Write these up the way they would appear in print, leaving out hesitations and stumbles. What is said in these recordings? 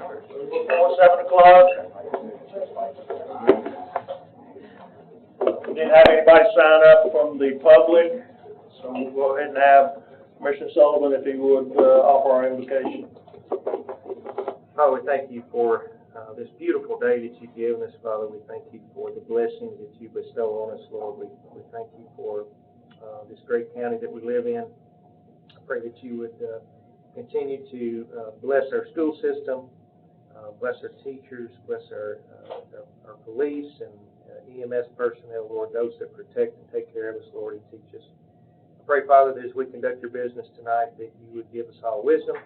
Before 7 o'clock. We didn't have anybody sign up from the public, so we'll go ahead and have Commissioner Sullivan, if he would, offer our invocation. Father, we thank you for this beautiful day that you've given us, Father. We thank you for the blessings that you bestow on us, Lord. We thank you for this great county that we live in. I pray that you would continue to bless our school system, bless our teachers, bless our police and EMS personnel, Lord, those that protect and take care of us, Lord, and teach us. I pray, Father, that as we conduct your business tonight, that you would give us all wisdom.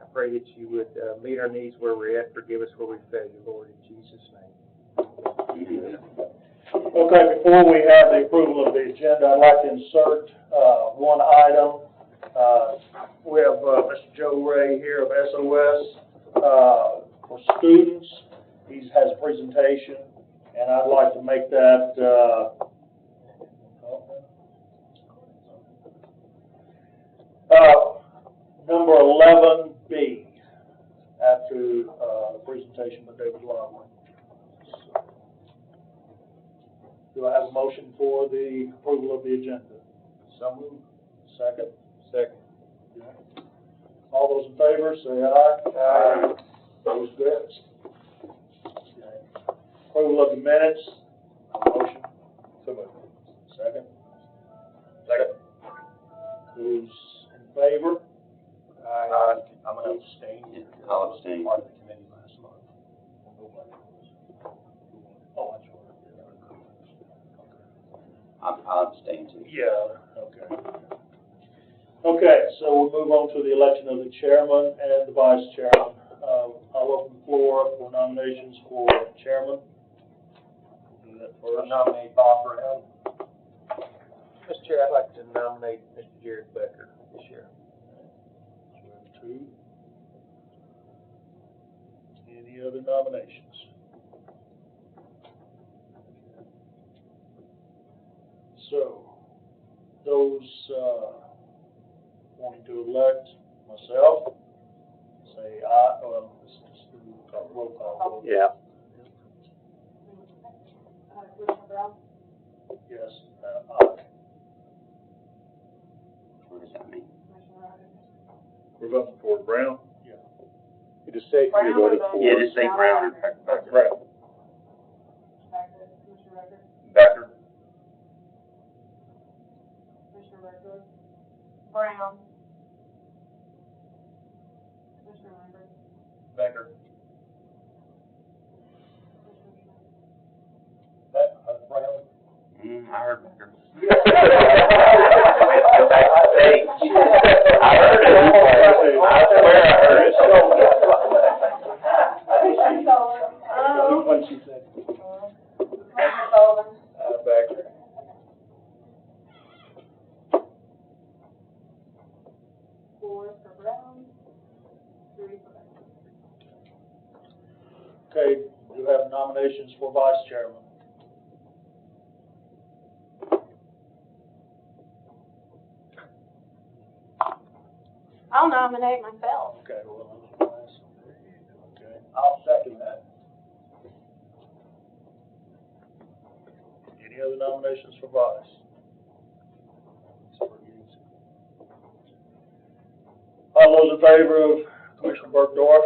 I pray that you would meet our needs where we're at, forgive us where we fail you, Lord, in Jesus' name. Okay, before we have the approval of the agenda, I'd like to insert one item. We have Mr. Joe Ray here of SOS for students. He has a presentation, and I'd like to make that number 11B after the presentation by David Longman. Do I have a motion for the approval of the agenda? So moved. Second? Second. Okay. All those in favor, say aye. Aye. Those against? Okay. Approval of the minutes. Motion. So moved. Second? Second. Who's in favor? Aye. I'm going to abstain. I'll abstain. Part of the committee last month. Oh, that's right. I'll abstain too. Yeah, okay. Okay, so we'll move on to the election of the chairman and the vice chairman. I'll open the floor for nominations for chairman. Do that first. I nominate Bob Brown. Mr. Chair, I'd like to nominate Mr. Jared Becker this year. So we have two. Any other nominations? So, those wanting to elect myself, say aye. Well, this is the roll call. Yeah. Commissioner Brown? Yes, aye. What does that mean? Commissioner Rogers? We're voting for Brown? Yeah. You just say Brown you're voting or for. Yeah, just say Brown. Brown. Becker? Commissioner Rogers? Becker. Commissioner Rogers? Brown? Commissioner Lambert? Becker. Brown. I heard Becker. I heard it. I swear I heard it. What did she say? Commissioner Sullivan? Becker. 4 for Brown, 3 for Becker. Okay, do you have nominations for vice chairman? I'll nominate myself. Okay, well, okay, I'll second that. Any other nominations for vice? All those in favor of Commissioner Burkdorf,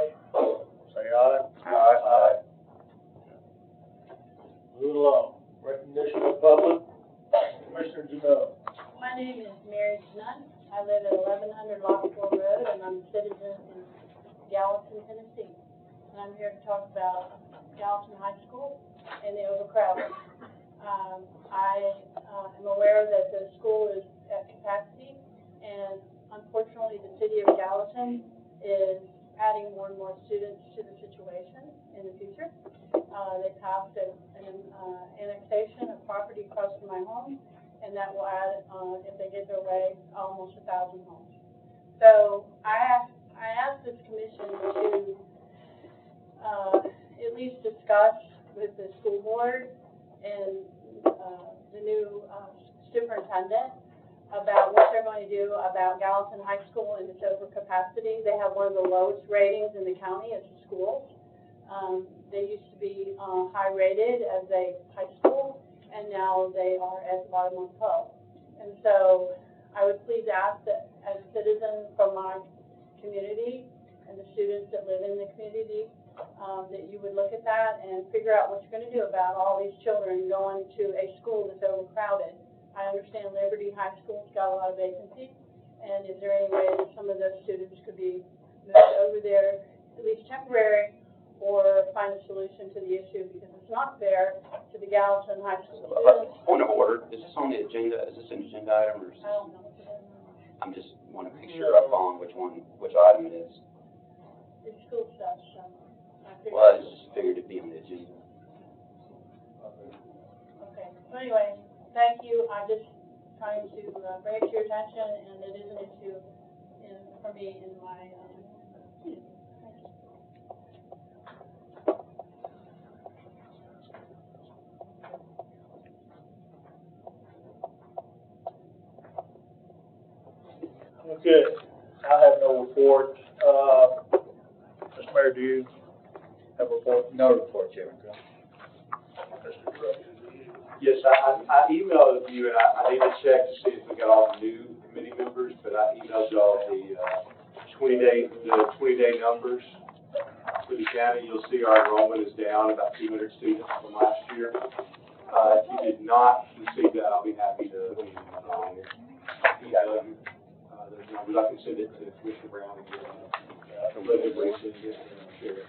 say aye. Aye. Move along. Recognition of public. Commissioner Janelle. My name is Mary Nunn. I live at 1100 Lockport Road, and I'm a citizen in Gallatin, Tennessee. And I'm here to talk about Gallatin High School and the overcrowding. I am aware that the school is at capacity, and unfortunately, the city of Gallatin is adding more and more students to the situation in the future. They passed an annexation of property across from my home, and that will add, if they get their way, almost 1,000 homes. So I asked this commission to at least discuss with the school board and the new superintendent about what they're going to do about Gallatin High School and its overcapacity. They have one of the lowest ratings in the county as a school. They used to be high rated as a high school, and now they are at the bottom of the pole. And so I would please ask that as a citizen from my community and the students that live in the community, that you would look at that and figure out what you're going to do about all these children going to a school that's overcrowded. I understand Liberty High School's got a lot of vacancies, and is there any way that some of those students could be moved over there, at least temporary, or find a solution to the issue, because it's not fair to the Gallatin High School students. Point of order, is this on the agenda, is this an agenda item, or is I this? don't know. I'm just want to make sure I'm on which item it is. It's school stuff, so I figured. Well, I just figured it'd be on the agenda. Okay, so anyway, thank you. I'm just trying to bring it to your attention, and it is an issue for me in my community. Thank you. Okay, I have no report. Mr. Mayor, do you have a report? No report, Chairman. Mr. Director, do you? Yes, I emailed you, and I need to check to see if we got all the new committee members, but I emailed y'all the 20-day numbers for the county. You'll see our enrollment is down about 200 students from last year. If you did not receive that, I'll be happy to email you those numbers. I can send it to Commissioner Brown again. Let everybody see it and share it.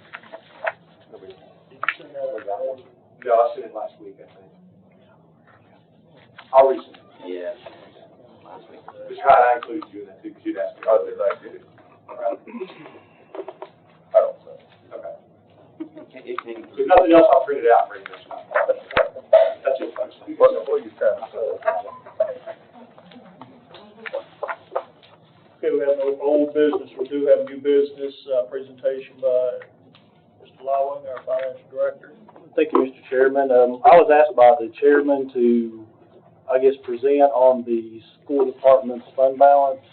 Did you send that? No, I sent it last week, I think. I'll resend it. Yeah. Last week. Just try to include you in that too, because you'd asked me. Oh, did I do it? I don't know. Okay. It can, If nothing else, I'll print it out for you next time. That's it, folks. What you trying to say? Okay, we have no old business. We do have new business, presentation by Mr. Lawing, our financial director. Thank you, Mr. Chairman. I was asked by the chairman to, I guess, present on the school department's fund balance.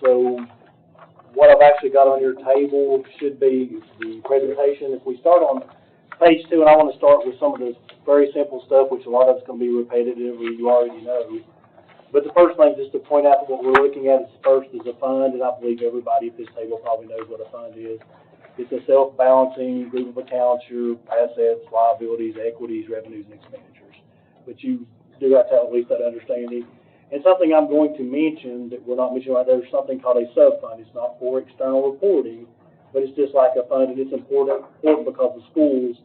So what I've actually got on your table should be the presentation. If we start on page 2, and I want to start with some of the very simple stuff, which a lot of it's going to be repetitive or you already know. But the first thing, just to point out what we're looking at is first is a fund, and I believe everybody at this table probably knows what a fund is. It's a self-balancing group of accounts, your assets, liabilities, equities, revenues, and expenditures. But you do have to have at least that understanding. And something I'm going to mention that we're not mentioning right there is something called a sub-fund. It's not for external reporting, but it's just like a fund, and it's important because the schools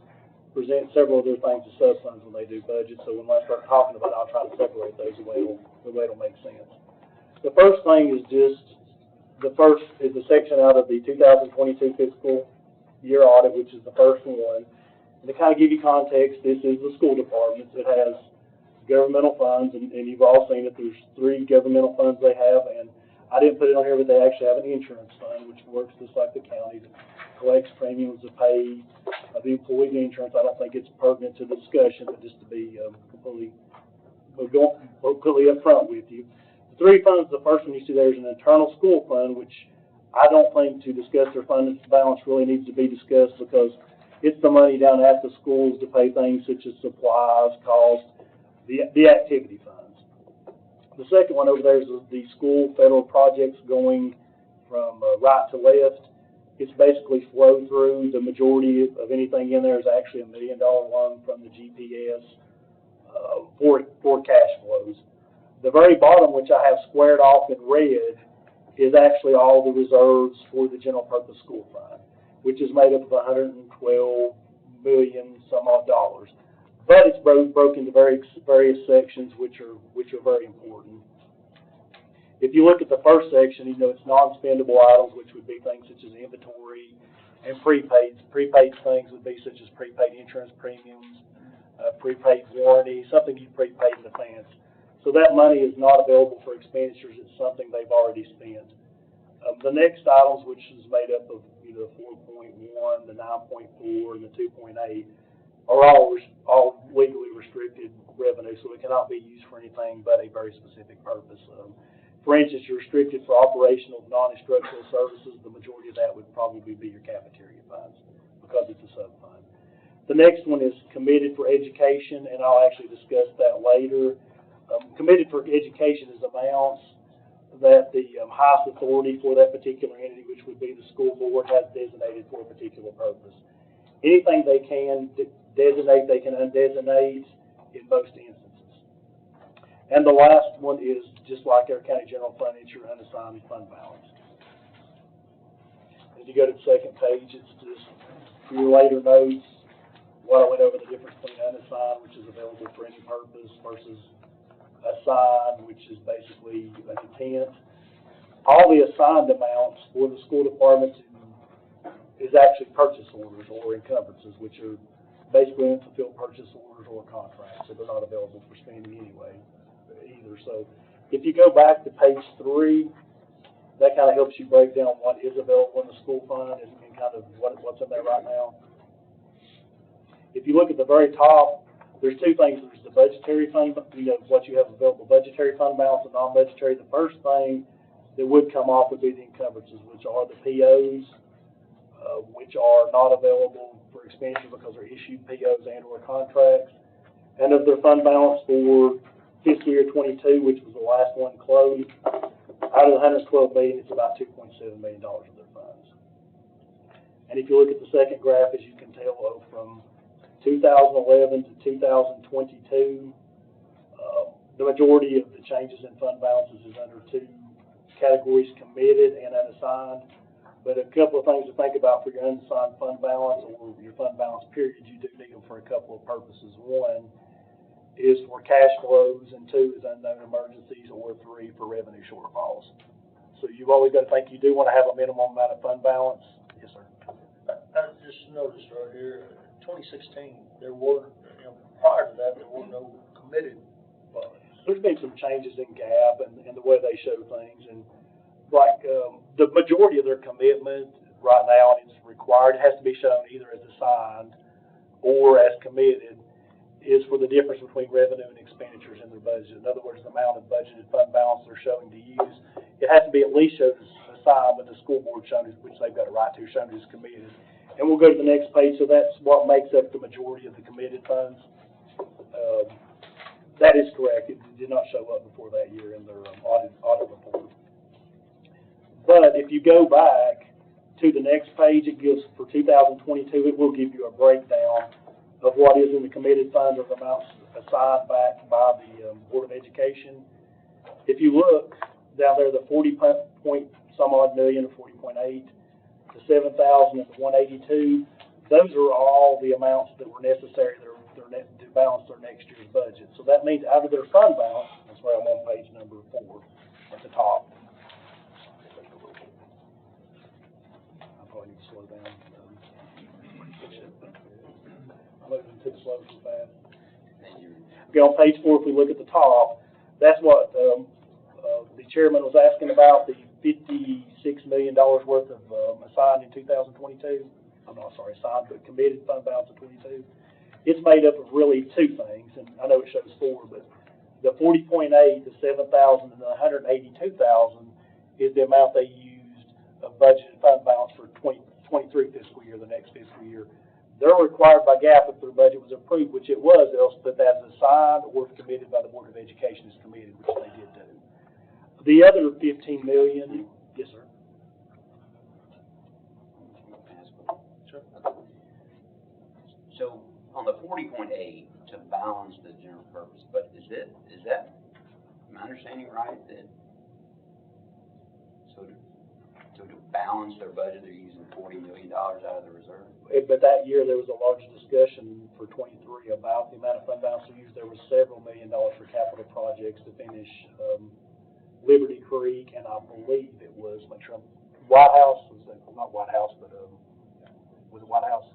present several of their things as sub-funds when they do budgets. So when I start talking about it, I'll try to separate those the way it'll make sense. The first thing is the first is a section out of the 2022 fiscal year audit, which is the first one. And to kind of give you context, this is the school department. It has governmental funds, and you've all seen it. There's 3 governmental funds they have, and I didn't put it on here, but they actually have an insurance fund, which works just like the county, that collects premiums to pay the employee insurance. I don't think it's pertinent to the discussion, but just to be completely upfront with you. 3 funds, the first one you see there is an internal school fund, which I don't think to discuss their fund balance really needs to be discussed because it's the money down at the schools to pay things such as supplies, costs, the activity funds. The second one over there is the school federal projects going from right to left. It's basically flow through. The majority of anything in there is actually $1 million loan from the GPS for cash flows. The very bottom, which I have squared off in red, is actually all the reserves for the general purpose school fund, which is made up of $112 million some odd dollars. But it's broken into various sections, which are very important. If you look at the first section, you know it's non-spendable items, which would be things such as inventory and prepaid. Prepaid things would be such as prepaid insurance premiums, prepaid warranty, something you prepaid in advance. So that money is not available for expenditures. It's something they've already spent. The next items, which is made up of the 4.1, the 9.4, and the 2.8, are all legally restricted revenue, so it cannot be used for anything but a very specific purpose. For instance, you're restricted for operational, non-instructional services. The majority of that would probably be your cafeteria funds because it's a sub-fund. The next one is committed for education, and I'll actually discuss that later. Committed for education is amounts that the highest authority for that particular entity, which would be the school board, has designated for a particular purpose. Anything they can designate, they can undesignate in most instances. And the last one is, just like our county general fund, it's your unassigned fund balance. If you go to the second page, it's just for your later notes, what I went over the difference between unassigned, which is available for any purpose, versus assigned, which is basically an intent. All the assigned amounts for the school department is actually purchase orders or encumbrances, which are basically unfulfilled purchase orders or contracts, so they're not available for spending anyway, either. So if you go back to page 3, that kind of helps you break down what is available in the school fund and kind of what's in there right now. If you look at the very top, there's two things. There's the budgetary fund, what you have available budgetary fund balance and non-budgetary. The first thing that would come off would be the encumbrances, which are the POs, which are not available for expenditure because they're issued POs and or contracts. And of their fund balance for fiscal year 22, which was the last one closed, out of the $112 million, it's about $2.7 million of their funds. And if you look at the second graph, as you can tell, from 2011 to 2022, the majority of the changes in fund balances is under two categories, committed and unassigned. But a couple of things to think about for your unassigned fund balance or your fund balance period, you do need them for a couple of purposes. One is for cash flows, and 2 is unknown emergencies, or 3 for revenue shortfalls. So you've always got to think you do want to have a minimum amount of fund balance. Yes, sir. I just noticed right here, 2016, there were, prior to that, there were no committed funds. There's been some changes in GAAP and the way they show things, and like the majority of their commitment right now is required. It has to be shown either as assigned or as committed, is for the difference between revenue and expenditures in their budget. In other words, the amount of budgeted fund balance they're showing to use. It has to be at least shown as assigned, but the school board shown, which they've got a right to, shown as committed. And we'll go to the next page. So that's what makes up the majority of the committed funds. That is correct. It did not show up before that year in their audit report. But if you go back to the next page, it gives, for 2022, it will give you a breakdown of what is in the committed fund or the amounts assigned back by the Board of Education. If you look down there, the 40-point-some odd million, or 40.8, the 7,000 and the 182, those are all the amounts that were necessary to balance their next year's budget. So that means out of their fund balance, that's where I'm on page number 4 at the top. I probably need to slow down. I'm moving too slow too fast. Okay, on page 4, if we look at the top, that's what the chairman was asking about, the $56 million worth of assigned in 2022. I'm not sorry, assigned, but committed fund balance of 22. It's made up of really 2 things, and I know it shows 4, but the 40.8, the 7,000, and the 182,000 is the amount they used of budgeted fund balance for 2023 fiscal year, the next fiscal year. They're required by GAAP, if their budget was approved, which it was, they'll put that as assigned or committed by the Board of Education as committed, which they did do. The other $15 million, yes, sir. Sure. So on the 40.8 to balance the general purpose, but is that my understanding right that so to balance their budget they're using $40 million out of the reserve? But that year there was a large discussion for 23 about the amount of fund balance we used. There was several $1 million for capital projects to finish Liberty Creek, and I believe it was White House. Not White House, but was it White House?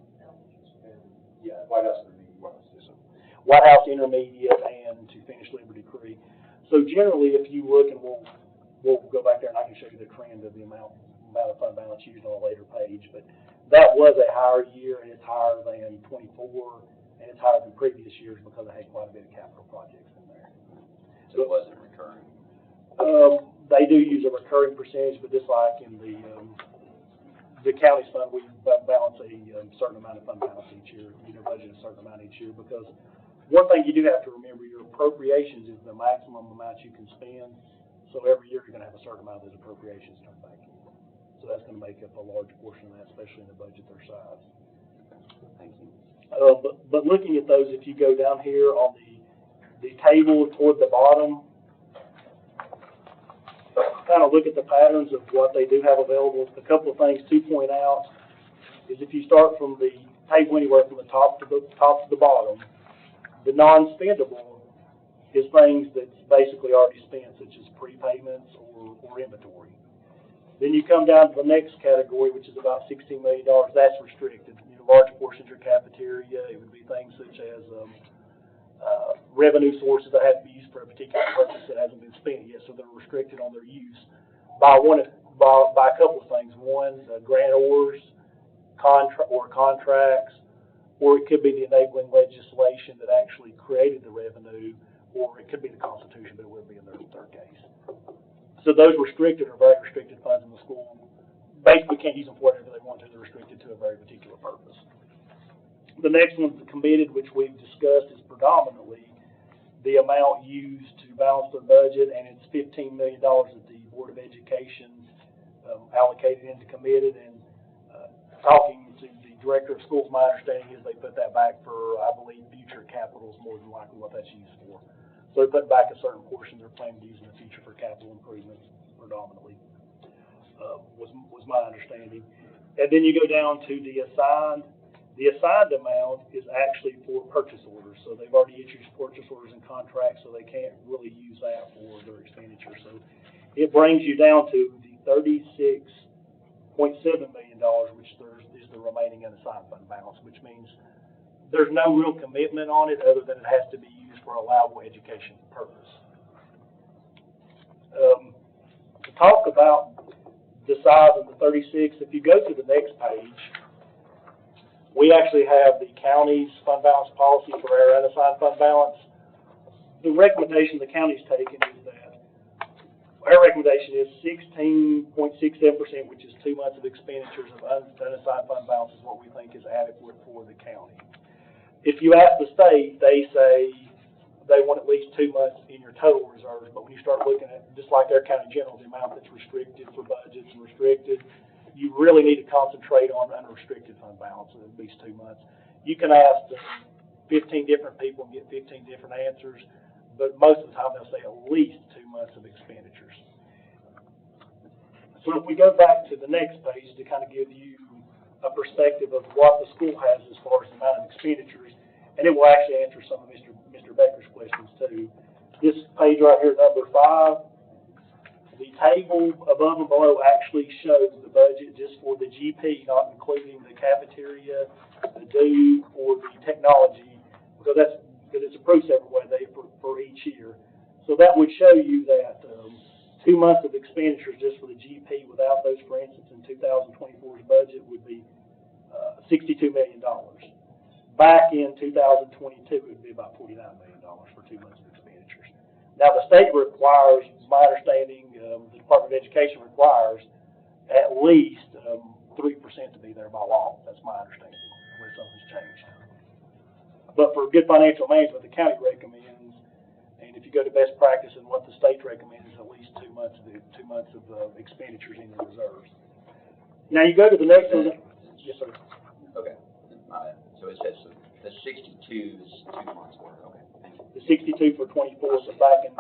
Yeah, White House Intermediate. White House Intermediate, and to finish Liberty Creek. So generally, if you look, and we'll go back there and I can show you the trend of the amount of fund balance used on a later page, but that was a higher year, and it's higher than 24 and it's higher than previous years because I had quite a bit of capital projects in there. So it wasn't recurring. They do use a recurring percentage, but just like in the county's fund, we balance a certain amount of fund balance each year, budget a certain amount each year, because one thing you do have to remember, your appropriations is the maximum amount you can spend, so every year you're gonna have a certain amount of those appropriations come back in. So that's gonna make up a large portion of that, especially in a budget their size. Thank you. But looking at those, if you go down here on the table toward the bottom, kind of look at the patterns of what they do have available. A couple of things to point out is if you start from the table anywhere from the top to the bottom, the non-spendable is things that's basically already spent, such as prepayments or inventory. Then you come down to the next category, which is about $16 million. That's restricted. Large portions are cafeteria. It would be things such as revenue sources that have to be used for a particular purpose that hasn't been spent yet, so they're restricted on their use by a couple of things. One, grantors, contracts, or it could be the enabling legislation that actually created the revenue, or it could be the Constitution, but it would be in their case. So those restricted are very restricted funds in the school. Basically can't use them for whatever they want to. They're restricted to a very particular purpose. The next one, the committed, which we've discussed, is predominantly the amount used to balance their budget, and it's $15 million that the Board of Education allocated into committed. And talking to the director of schools, my understanding is they put that back for, I believe, future capitals more than likely what that's used for. So they put back a certain portion they're planning to use in the future for capital improvements predominantly. Was my understanding. And then you go down to the assigned. The assigned amount is actually for purchase orders. So they've already issued purchase orders and contracts, so they can't really use that for their expenditure. So it brings you down to the $36.7 million, which is the remaining unassigned fund balance, which means there's no real commitment on it other than it has to be used for allowable education purpose. To talk about the size of the 36, if you go to the next page, we actually have the county's fund balance policy for our unassigned fund balance. The recommendation the county's taken is that our recommendation is 16.67%, which is 2 months of expenditures of unassigned fund balance is what we think is adequate for the county. If you ask the state, they say they want at least 2 months in your total reserves, but when you start looking at, just like their county general, the amount that's restricted for budgets and restricted, you really need to concentrate on unrestricted fund balance of at least 2 months. You can ask 15 different people and get 15 different answers, but most of the time they'll say at least 2 months of expenditures. So if we go back to the next page to kind of give you a perspective of what the school has as far as the amount of expenditures, and it will actually answer some of Mr. Becker's questions too. This page right here, number 5, the table above and below actually shows the budget just for the GP, not including the cafeteria, the due, or the technology, because it's approved separate way for each year. So that would show you that 2 months of expenditures just for the GP without those, for instance, in 2024's budget would be $62 million. Back in 2022, it would be about $49 million for 2 months of expenditures. Now, the state requires, my understanding, the Department of Education requires at least 3% to be there by law. That's my understanding, unless something's changed. But for good financial management, the county recommends, and if you go to best practice and what the state recommends, is at least 2 months of expenditures in the reserves. Now you go to the next one. Yes, sir. Okay. So it says the 62 is 2 months worth. Okay. Thank you. The 62 for 24, so back in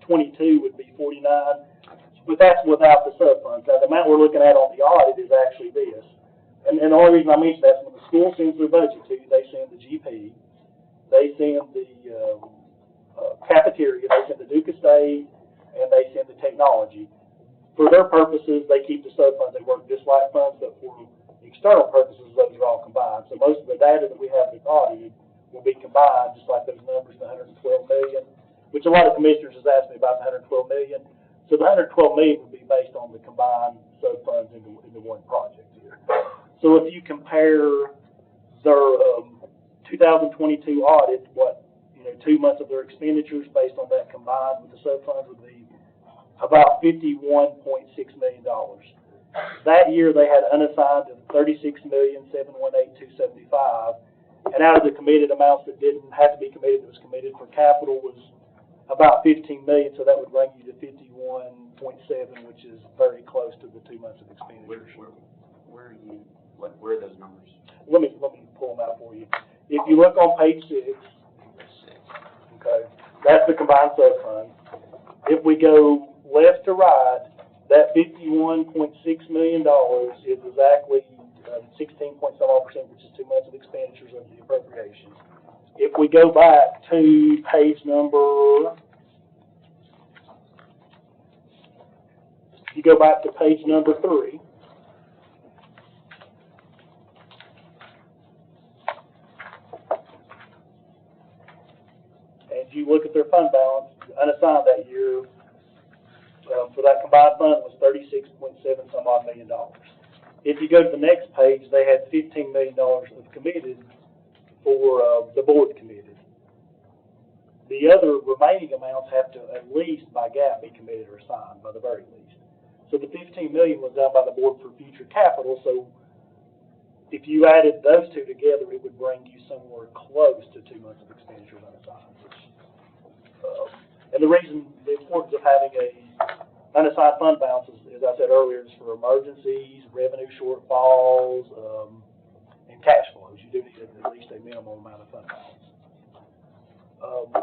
22 would be 49, but that's without the sub-funds. Now the amount we're looking at on the audit is actually this. And the only reason I mention that is when the school sends their budget to you, they send the GP, they send the cafeteria, they send the Duke Estate, and they send the technology. For their purposes, they keep the sub-funds. They work just like funds, but for external purposes, those are all combined. So most of the data that we have that's audited will be combined, just like those numbers, the $112 million, which a lot of commissioners has asked me about the $112 million. So the $112 million would be based on the combined sub-funds into one project here. So if you compare their 2022 audit, 2 months of their expenditures based on that combined with the sub-funds would be about $51.6 million. That year, they had unassigned of $36,718,275, and out of the committed amounts that didn't have to be committed, that was committed for capital, was about $15 million, so that would bring you to 51.7, which is very close to the 2 months of expenditures. Where are those numbers? Let me pull them out for you. If you look on page 6, okay, that's the combined sub-fund. If we go left to right, that $51.6 million is exactly 16.7%, which is 2 months of expenditures of the appropriation. If we go back to page number, you go back to page number 3, and you look at their fund balance, unassigned that year, for that combined fund was $36.7 some odd million. If you go to the next page, they had $15 million of committed for the board committed. The other remaining amounts have to at least by GAAP be committed or assigned by the very least. So the $15 million was done by the board for future capital. So if you added those two together, it would bring you somewhere close to 2 months of expenditures unassigned. And the reason, the importance of having a unassigned fund balance is, as I said earlier, is for emergencies, revenue shortfalls, and cash flows. You do need at least a minimum amount of fund balance.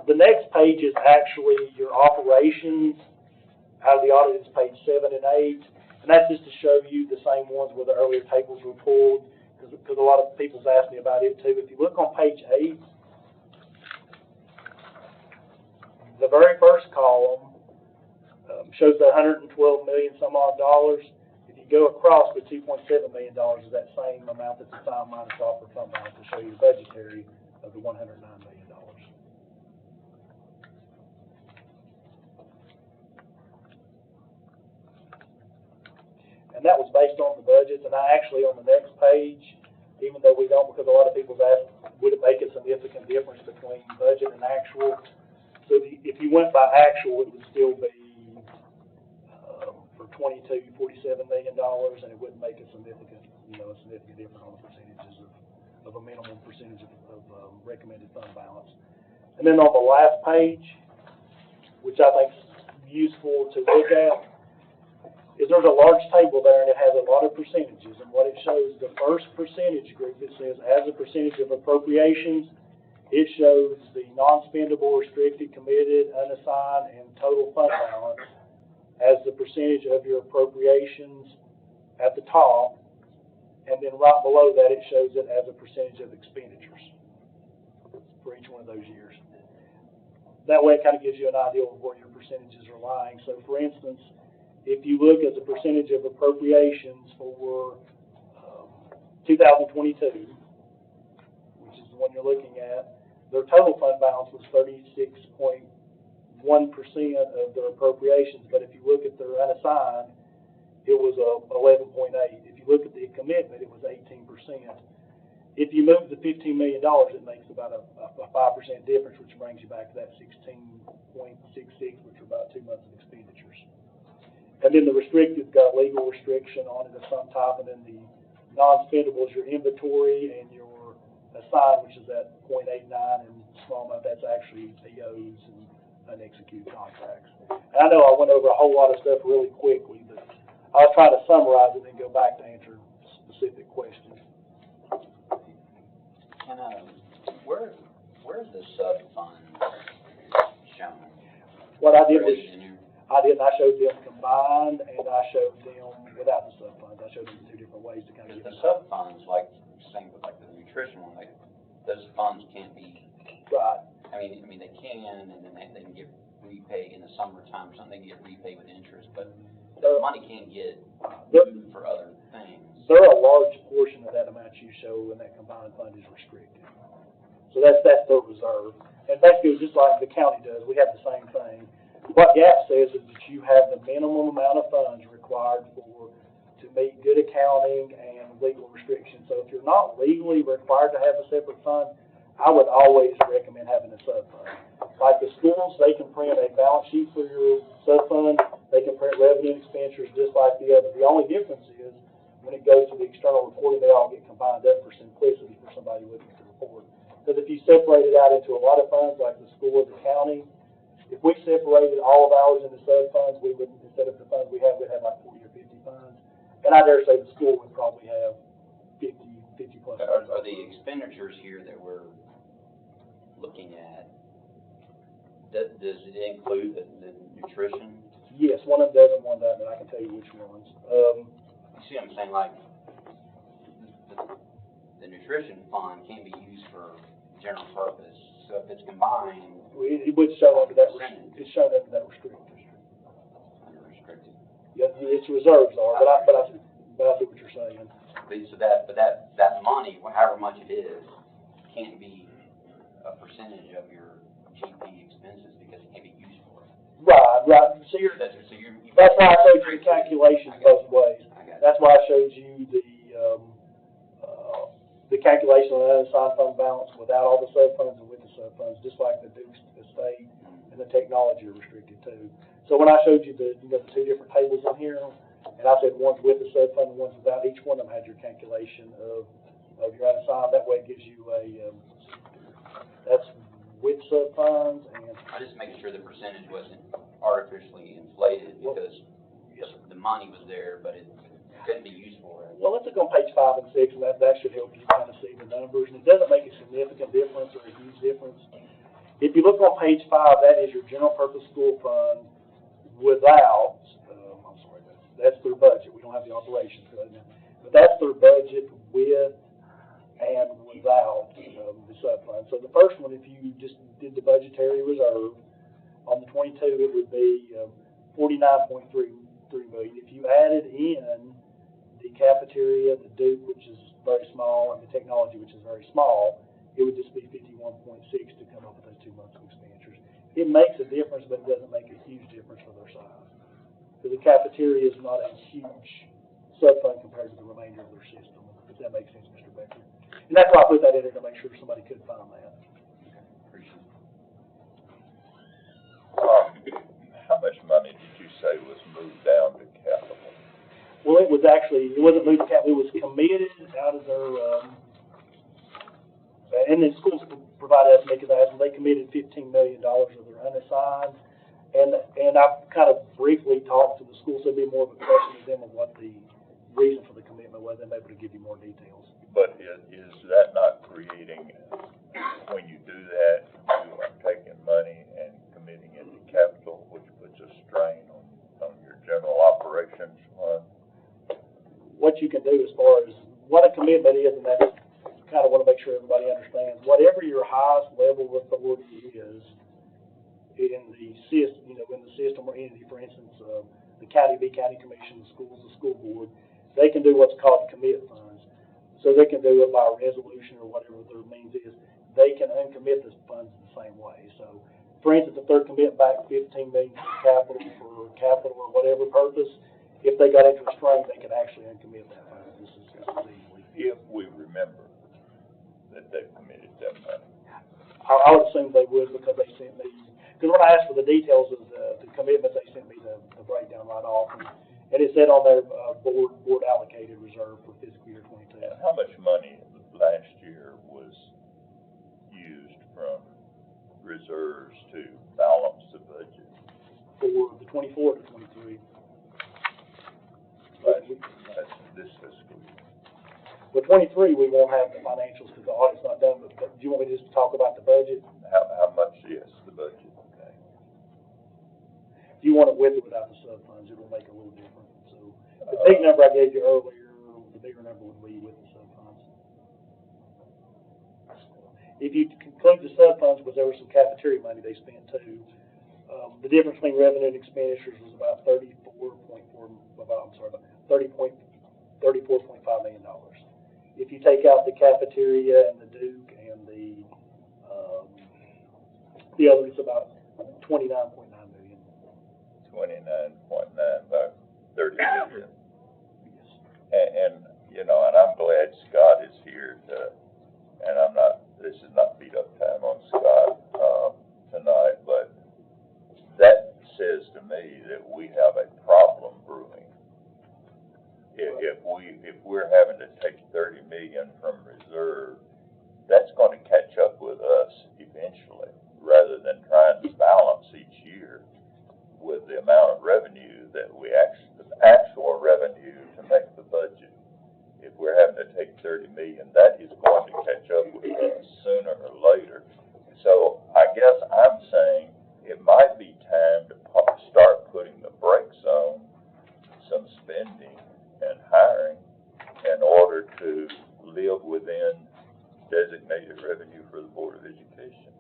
The next page is actually your operations. Out of the audit is page 7 and 8, and that's just to show you the same ones where the earlier tables were pulled, because a lot of people's asked me about it too. If you look on page 8, the very first column shows the $112 million some odd dollars. If you go across, the $2.7 million is that same amount that's assigned minus offer fund balance to show you the budgetary of the $109 million. And that was based on the budgets, and I actually on the next page, even though we don't, because a lot of people's asked, would it make a significant difference between budget and actual? So if you went by actual, it would still be for 22, $47 million, and it wouldn't make a significant difference on the percentages of a minimum percentage of recommended fund balance. And then on the last page, which I think is useful to look at, is there's a large table there, and it has a lot of percentages. And what it shows, the first percentage group, it says as a percentage of appropriations, it shows the non-spendable, restricted, committed, unassigned, and total fund balance as the percentage of your appropriations at the top, and then right below that it shows it as a percentage of expenditures for each one of those years. That way it kind of gives you an idea of where your percentages are lying. So for instance, if you look at the percentage of appropriations for 2022, which is the one you're looking at, their total fund balance was 36.1% of their appropriations, but if you look at their unassigned, it was 11.8. If you look at the commitment, it was 18%. If you move the $15 million, it makes about a 5% difference, which brings you back to that 16.66, which are about 2 months of expenditures. And then the restricted got legal restriction on it of some type, and then the non-spendable is your inventory, and your assigned, which is that 0.89, and small amount, that's actually POs and unexecuted contracts. And I know I went over a whole lot of stuff really quickly, but I'll try to summarize it and go back to answer specific questions. And where's the sub-fund shown? What I did was, In your- I showed them combined, and I showed them without the sub-funds. I showed them 2 different ways to kind of Because get the sub-funds, like, same with like the nutrition one, like, those funds can't be, right. I mean, they can, and then they can get repaid in the summertime or something, they can get repaid with interest, but the money can't get moved for other things. There a large portion of that amount you show in that combined fund is restricted. So that's their reserve. And basically, just like the county does, we have the same thing. What GAAP says is that you have the minimum amount of funds required to meet good accounting and legal restrictions. So if you're not legally required to have a separate fund, I would always recommend having a sub-fund. Like the schools, they can print a balance sheet for your sub-fund, they can print revenue and expenditures just like the other. The only difference is, when it goes to the external reporting, they all get combined up for simplicity for somebody looking to report. Because if you separate it out into a lot of funds, like the school or the county, if we separated all of ours into sub-funds, we would, instead of the funds we have, we'd have like 40 or 50 funds. And I dare say the school would probably have 50 plus. Are the expenditures here that we're looking at, does it include the nutrition? Yes, one of them does and one doesn't, and I can tell you which ones. You see what I'm saying, like, the nutrition fund can be used for general purpose, so if it's combined. It would show under that, it's shown under that restricted. Under restricted. Yeah, its reserves are, but I see what you're saying. So that money, however much it is, can't be a percentage of your GP expenses because it can't be used for it. Right, so that's why I showed you the calculations both ways. That's why I showed you the calculation of the unassigned fund balance without all the sub-funds and with the sub-funds, just like the Duke estate and the technology are restricted too. So when I showed you the two different tables in here, and I said one's with the sub-fund and one's without, each one of them had your calculation of your unassigned. That way it gives you that's with sub-funds and. I'm just making sure the percentage wasn't artificially inflated because the money was there, but it couldn't be used for it. Well, let's look on page 5 and 6, and that should help you kind of see the numbers. And it doesn't make a significant difference or a huge difference. If you look on page 5, that is your general purpose school fund without, that's their budget. We don't have the operations right now. But that's their budget with and without the sub-fund. So the first one, if you just did the budgetary reserve, on the 22, it would be $49.33 million. If you added in the cafeteria, the Duke, which is very small, and the technology, which is very small, it would just be 51.6 to come up with those 2 months of expenditures. It makes a difference, but it doesn't make a huge difference for their size. Because the cafeteria is not a huge sub-fund compared to the remainder of their system, if that makes sense, Mr. Becker. And that's why I put that in there to make sure somebody could find that. How much money did you say was moved down to capital? Well, it wasn't moved to capital, it was committed out of their, and then schools provided us, because they committed $15 million of their unassigned. And I've kind of briefly talked to the schools, so it'd be more of a question to them of what the reason for the commitment was, and they'll be able to give you more details. But is that not creating, when you do that, you are taking money and committing it to capital, which puts a strain on your general operations fund? What you can do as far as what a commitment is, and that's kind of want to make sure everybody understands, whatever your highest level of authority is in the system or entity, for instance, the county, county commission, the schools, the school board, they can do what's called commit funds. So they can do it by resolution or whatever their means is. They can uncommit the funds the same way. So, for instance, if they're committing back $15 million for capital or whatever purpose, if they got into a strain, they could actually uncommit that fund. This is easily. If we remember that they've committed that money. I would assume they would, because they sent me, because when I asked for the details of the commitments, they sent me the breakdown right off, and it said on their board allocated reserve for fiscal year 22. And how much money last year was used from reserves to balance the budget? For the 24 to 23. That's this fiscal year. For 23, we won't have the financials because the audit's not done, but do you want me to just talk about the budget? How much, yes, the budget, okay. If you want it with or without the sub-funds, it will make a little difference. So the big number I gave you earlier, the bigger number would be with the sub-funds. If you include the sub-funds, because there was some cafeteria money they spent too, the difference between revenue and expenditures was about $34.5 million. If you take out the cafeteria and the Duke and the other, it's about $29.9 million. 29.9, about 30 million. Yes. And I'm glad Scott is here and this is not beating 30 million, that is going to catch up with us sooner or later. So I guess I'm saying it might be time to start putting the brakes on some spending and hiring in order to live within designated revenue for the Board of Education.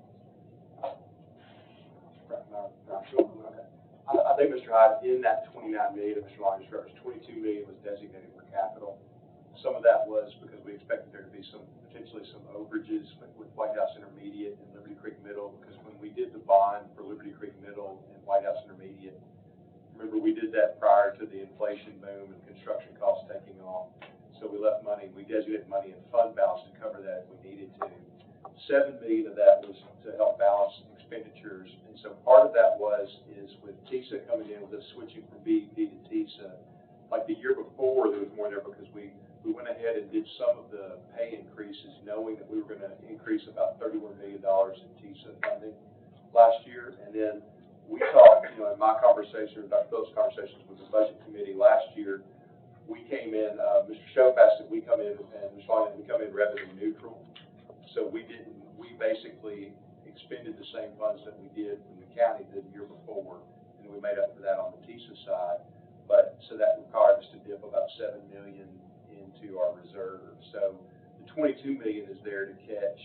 I think, Mr. Hyde, in that 29 million that Mr. Long described, 22 million was designated for capital. Some of that was because we expected there to be potentially some overages with White House Intermediate and Liberty Creek Middle, because when we did the bond for Liberty Creek Middle and White House Intermediate, remember we did that prior to the inflation boom and construction costs taking off. So we designated money in fund balance to cover that if we needed to. 7 million of that was to help balance expenditures, and so part of that is with TISA coming in, with us switching from BEP to TISA. Like the year before, there was more there because we went ahead and did some of the pay increases, knowing that we were going to increase about $31 million in TISA funding last year. And then we talked, in my conversation, Dr. Phillips' conversations with the budget committee last year, we came in, Mr. Showpass said we come in, and Ms. Long, we come in revenue neutral. So we basically expended the same funds that we did from the county the year before, and we made up for that on the TISA side. But, so that required us to dip about 7 million into our reserve. So the 22 million is there to catch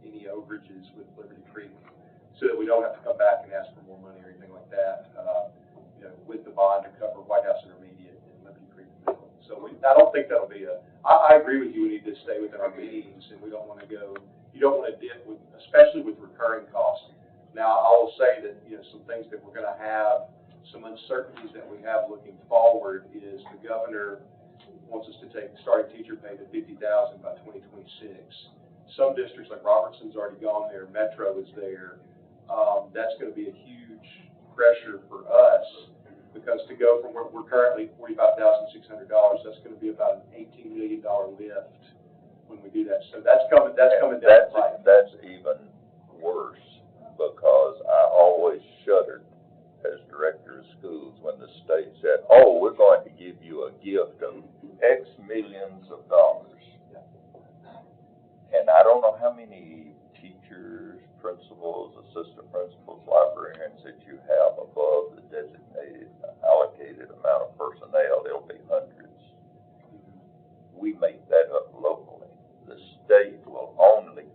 any overages with Liberty Creek, so that we don't have to come back and ask for more money or anything like that, with the bond to cover White House Intermediate and Liberty Creek Middle. So I don't think that'll be I agree with you, we need to stay within our means, and we don't want to go, you don't want to dip with, especially with recurring costs. Now, I will say that, some things that we're going to have, some uncertainties that we have looking forward is the governor wants us to take starting teacher pay to $50,000 by 2026. Some districts like Robertson's already gone there, Metro is there. That's going to be a huge pressure for us, because to go from where we're currently $45,600, that's going to be about an $18 million lift when we do that. So that's coming down the pipe. That's even worse, because I always shuddered as director of schools when the state said, "Oh, we're going to give you a gift of X millions of dollars." And I don't know how many teachers, principals, assistant principals, librarians that you have above the designated, allocated amount of personnel. There'll be hundreds. We make that up locally. The state will only,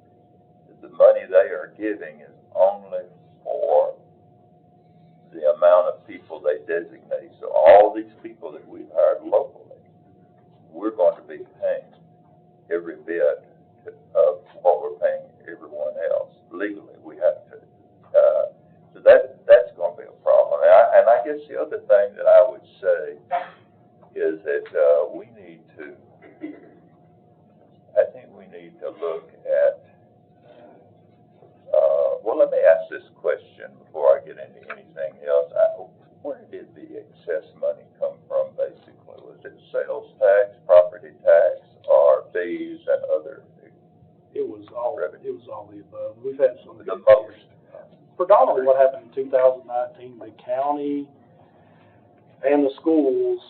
the money they are giving is only for the amount of people they designate. So all these people that we've hired locally, we're going to be paying every bit of what we're paying everyone else. Legally, we have to. So that's going to be a problem. And I guess the other thing that I would say is that I think we need to look at, well, let me ask this question before I get into anything else. Where did the excess money come from, basically? Was it sales tax, property tax, or fees and other? It was all the above. We've had some. The most. Predominantly what happened in 2019, the county and the schools,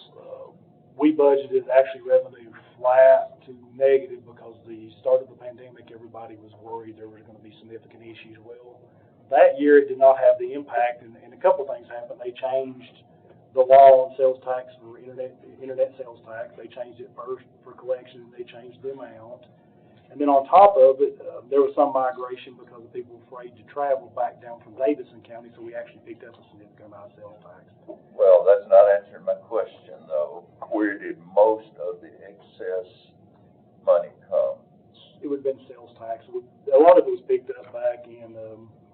we budgeted actually revenue flat to negative, because the start of the pandemic, everybody was worried there was going to be significant issues. Well, that year it did not have the impact, and a couple of things happened. They changed the law on sales tax for internet sales tax. They changed it first for collection, and they changed the amount. And then on top of it, there was some migration because of people afraid to travel back down from Davidson County, so we actually picked up a significant amount of sales tax. Well, that's not answering my question, though. Where did most of the excess money come? It would have been sales tax. A lot of it was picked up back in...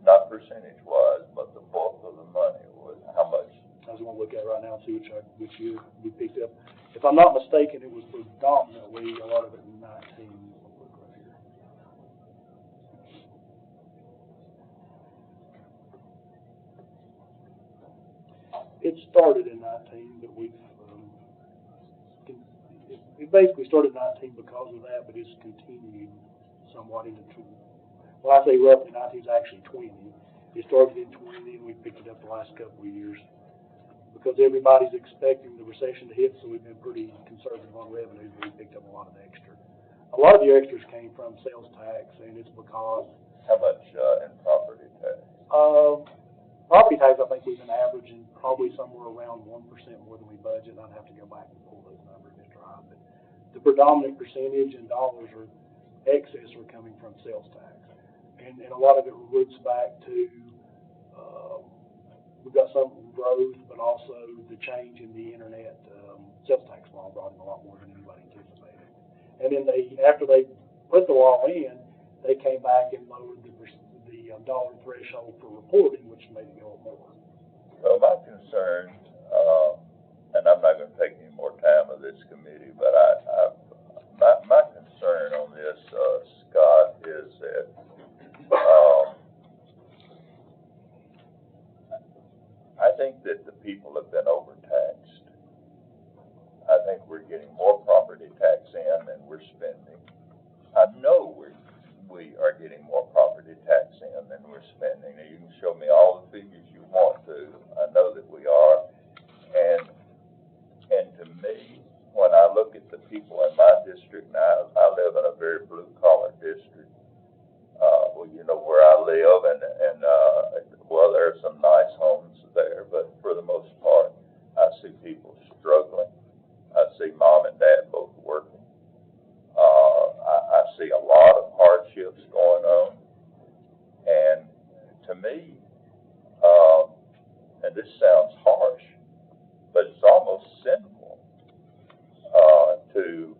Not percentage-wise, but the bulk of the money was how much? I was going to look at it right now and see which year we picked up. If I'm not mistaken, it was predominantly a lot of it in 19. It started in 19, but it basically started in 19 because of that, but it's continued somewhat into 20. Well, I say roughly 19 is actually 20. It started in 20, and we picked it up the last couple of years because everybody's expecting the recession to hit, so we've been pretty conservative on revenue, but we picked up a lot of extra. a lot of your extras came from sales tax, and it's because, How much, in property tax? property tax, I think we've been averaging probably somewhere around 1% more than we budget. I'd have to go back and pull those numbers, Mr. Hyde, but the predominant percentage in dollars or excess are coming from sales tax. And a lot of it roots back to, we've got some growth, but also the change in the internet, sales tax law brought in a lot more than anybody anticipated. And then after they put the law in, they came back and lowered the dollar threshold for reporting, which made it go up more. So my concern, and I'm not gonna take any more time of this committee, but my concern on this, Scott, is that, I think that the people have been overtaxed. I think we're getting more property tax in than we're spending. I know we are getting more property tax in than we're spending. Now, you can show me all the figures you want to. I know that we are. And to me, when I look at the people in my district now, I live in a very blue-collar district. Well, you know where I live, and well, there are some nice homes there, but for the most part, I see people struggling. I see mom and dad both working. I see a lot of hardships going on, and to me, and this sounds harsh, but it's almost sinful to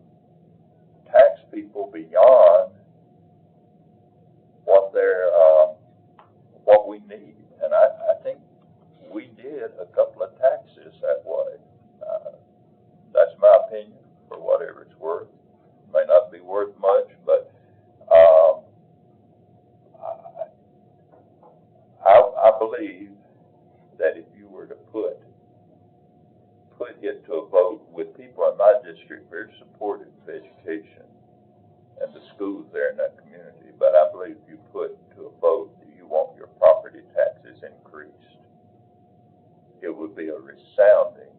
tax people beyond what we need. And I think we did a couple of taxes that way. That's my opinion, for whatever it's worth. May not be worth much, but I believe that if you were to put it to a vote with people in my district very supportive of education and the schools there in that community, but I believe if you put to a vote that you want your property taxes increased, it would be a resounding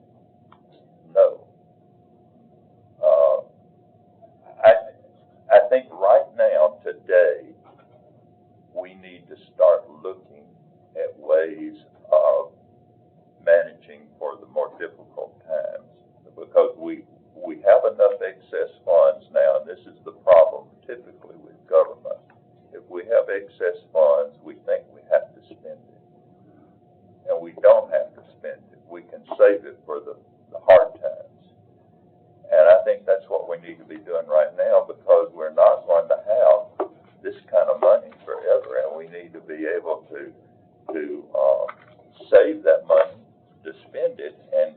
no. I think right now, today, we need to start looking at ways of managing for the more difficult times, because we have enough excess funds now, and this is the problem typically with government. If we have excess funds, we think we have to spend it. And we don't have to spend it. We can save it for the hard times. And I think that's what we need to be doing right now, because we're not going to have this kind of money forever, and we need to be able to save that money, to spend it, and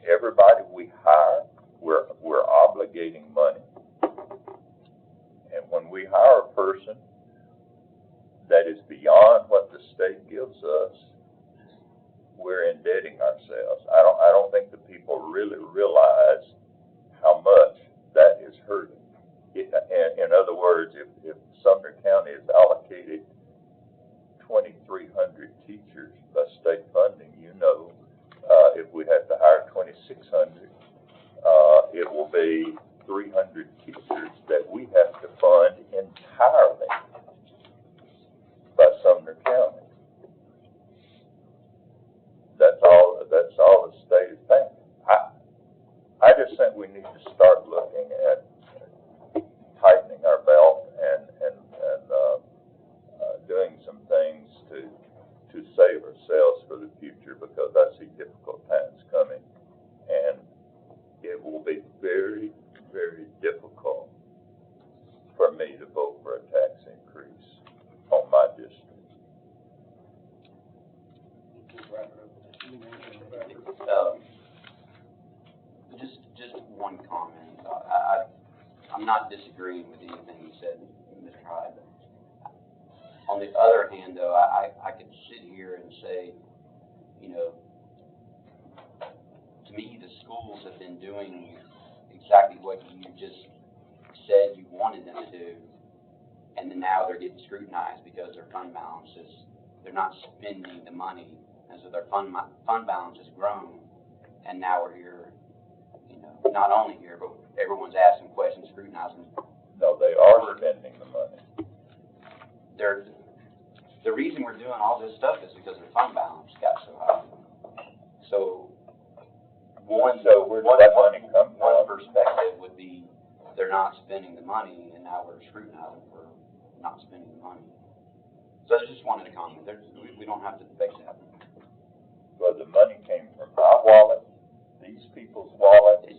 everybody we hire, we're obligating money. And when we hire a person that is beyond what the state gives us, we're indebting ourselves. I don't think the people really realize how much that is hurting. In other words, if Sumner County is allocated 2,300 teachers by state funding, you know, if we have to hire 2,600, it will be 300 teachers that we have to fund entirely by Sumner County. That's all the state is paying. I just think we need to start looking at tightening our belt and doing some things to save ourselves for the future, because I see difficult times coming, and it will be very, very difficult for me to vote for a tax increase on my district. Just one comment. I'm not disagreeing with anything you said, Mr. Hyde. On the other hand, though, I could sit here and say, you know, to me, the schools have been doing exactly what you just said you wanted them to do, and then now they're getting scrutinized because their fund balances, they're not spending the money, and so their fund balance has grown, and now we're here, you know, not only here, but everyone's asking questions, scrutinizing No, they are spending the money. The reason we're doing all this stuff is because their fund balance got so high. So, So where does that money come one from? perspective would be, they're not spending the money, and now we're scrutinizing for not spending the money. So I just wanted to comment, we don't have to debate that. Well, the money came from my wallet, these people's wallet,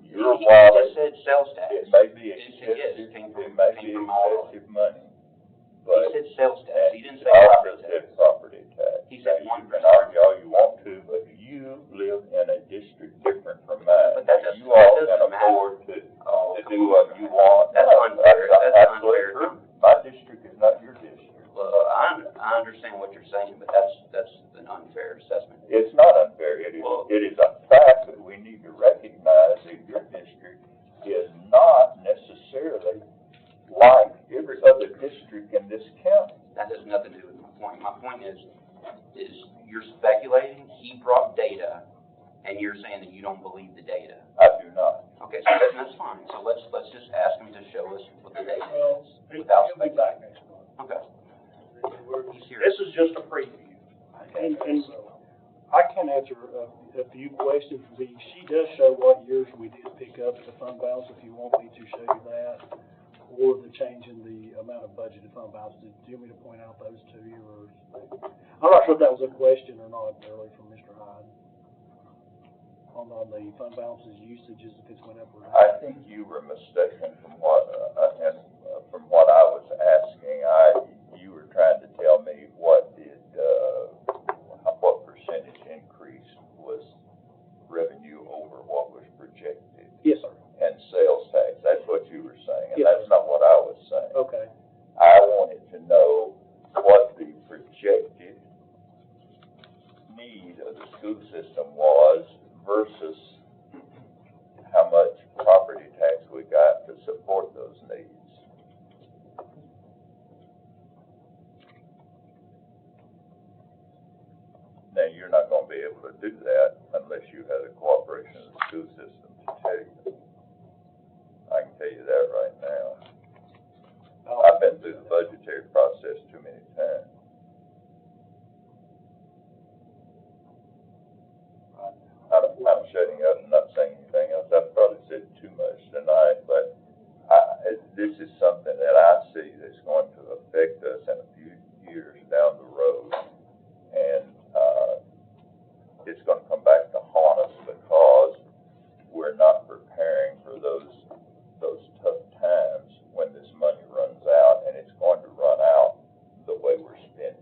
your You wallet. just said sales tax. It may be Yes, excessive, came it may be from all of it. excessive money, He but. said sales tax, he didn't say And property also tax. said property tax. He said Now, 1%. you can argue all you want to, but you live in a district different from mine. But that doesn't- You all that can doesn't matter. afford to Oh, do come what on. you want. That's No, unfair. That's absolutely unfair. true. My district is not your district. Well, I understand what you're saying, but that's an unfair assessment. It's not unfair, it is a fact that we need to recognize that your district is not necessarily like every other district in this county. That has nothing to do with my point. My point is you're speculating, he brought data, and you're saying that you don't believe the data. I do not. Okay, so that's fine. So let's just ask him to show us what the data Well, is he'll without be speculating. back next month. Okay. He's here. This is just a preview. And So, I can answer a few questions. The sheet does show what years we did pick up the fund balance, if you want me to show you that, or the change in the amount of budgeted fund balance. Do you want me to point out those to you, or? I'm not sure if that was a question or not earlier from Mr. Hyde. On the fund balances usages, if it's went up or not. I think you were mistaken from from what I was asking. You were trying to tell me what percentage increase was revenue over what was projected Yes, sir. and sales tax. That's what you were saying, and Yes, that's sir. not what I was saying. Okay. I wanted to know what the projected need of the school system was versus how much property tax we got to support those needs. Now, you're not gonna be able to do that unless you had the cooperation of the school system to tell you. I can tell you that right now. I've been through the budgetary process too many times. I'm shutting up and not saying anything else. I've probably said too much tonight, but this is something that I see that's going to affect us in a few years down the road. And, it's gonna come back to haunt us because we're not preparing for those tough times when this money runs out, and it's going to run out the way we're spending.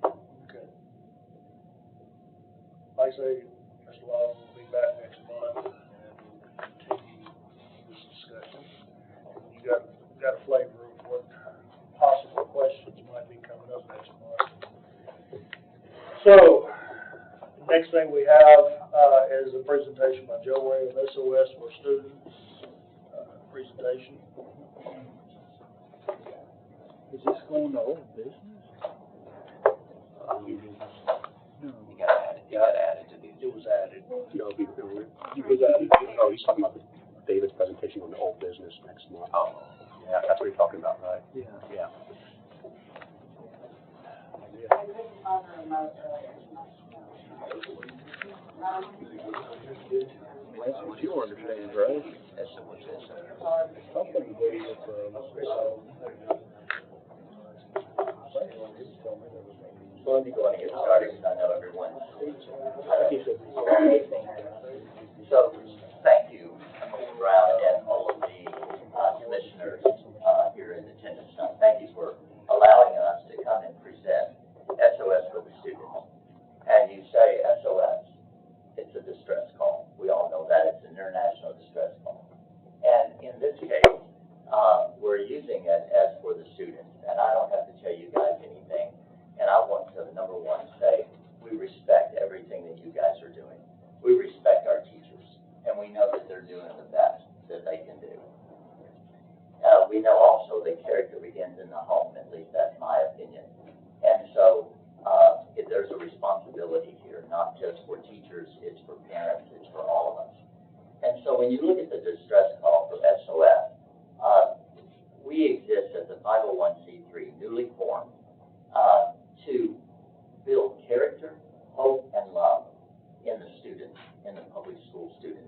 okay. Like I say, Mr. Law will be back next month and we'll continue this discussion. You got a flavor of what possible questions might be coming up next month. So, next thing we have, is a presentation by Joe Ray of SOS for Students, presentation. Is this going to old business? You gotta add it to the. It was added. No, oh, he's talking about David's presentation on the old business next month. Oh. Yeah, that's what you're talking about, right? Yeah. Yeah. That's what you understand, right? That's what it says. Something to do with, So let me go ahead and get started, because I know everyone. So, thank you, Mr. Brown, and all of the commissioners here in attendance. Thank you for allowing us to come and present SOS for the students. And you say SOS, it's a distress call. We all know that. It's an international distress call. And in this case, we're using it as for the students. And I don't have to tell you guys anything. And I want to, number one, say we respect everything that you guys are doing. We respect when you look at the distress call for SOS, we exist as a 501c3, newly formed, to build character, hope, and love in the students, in the public school students.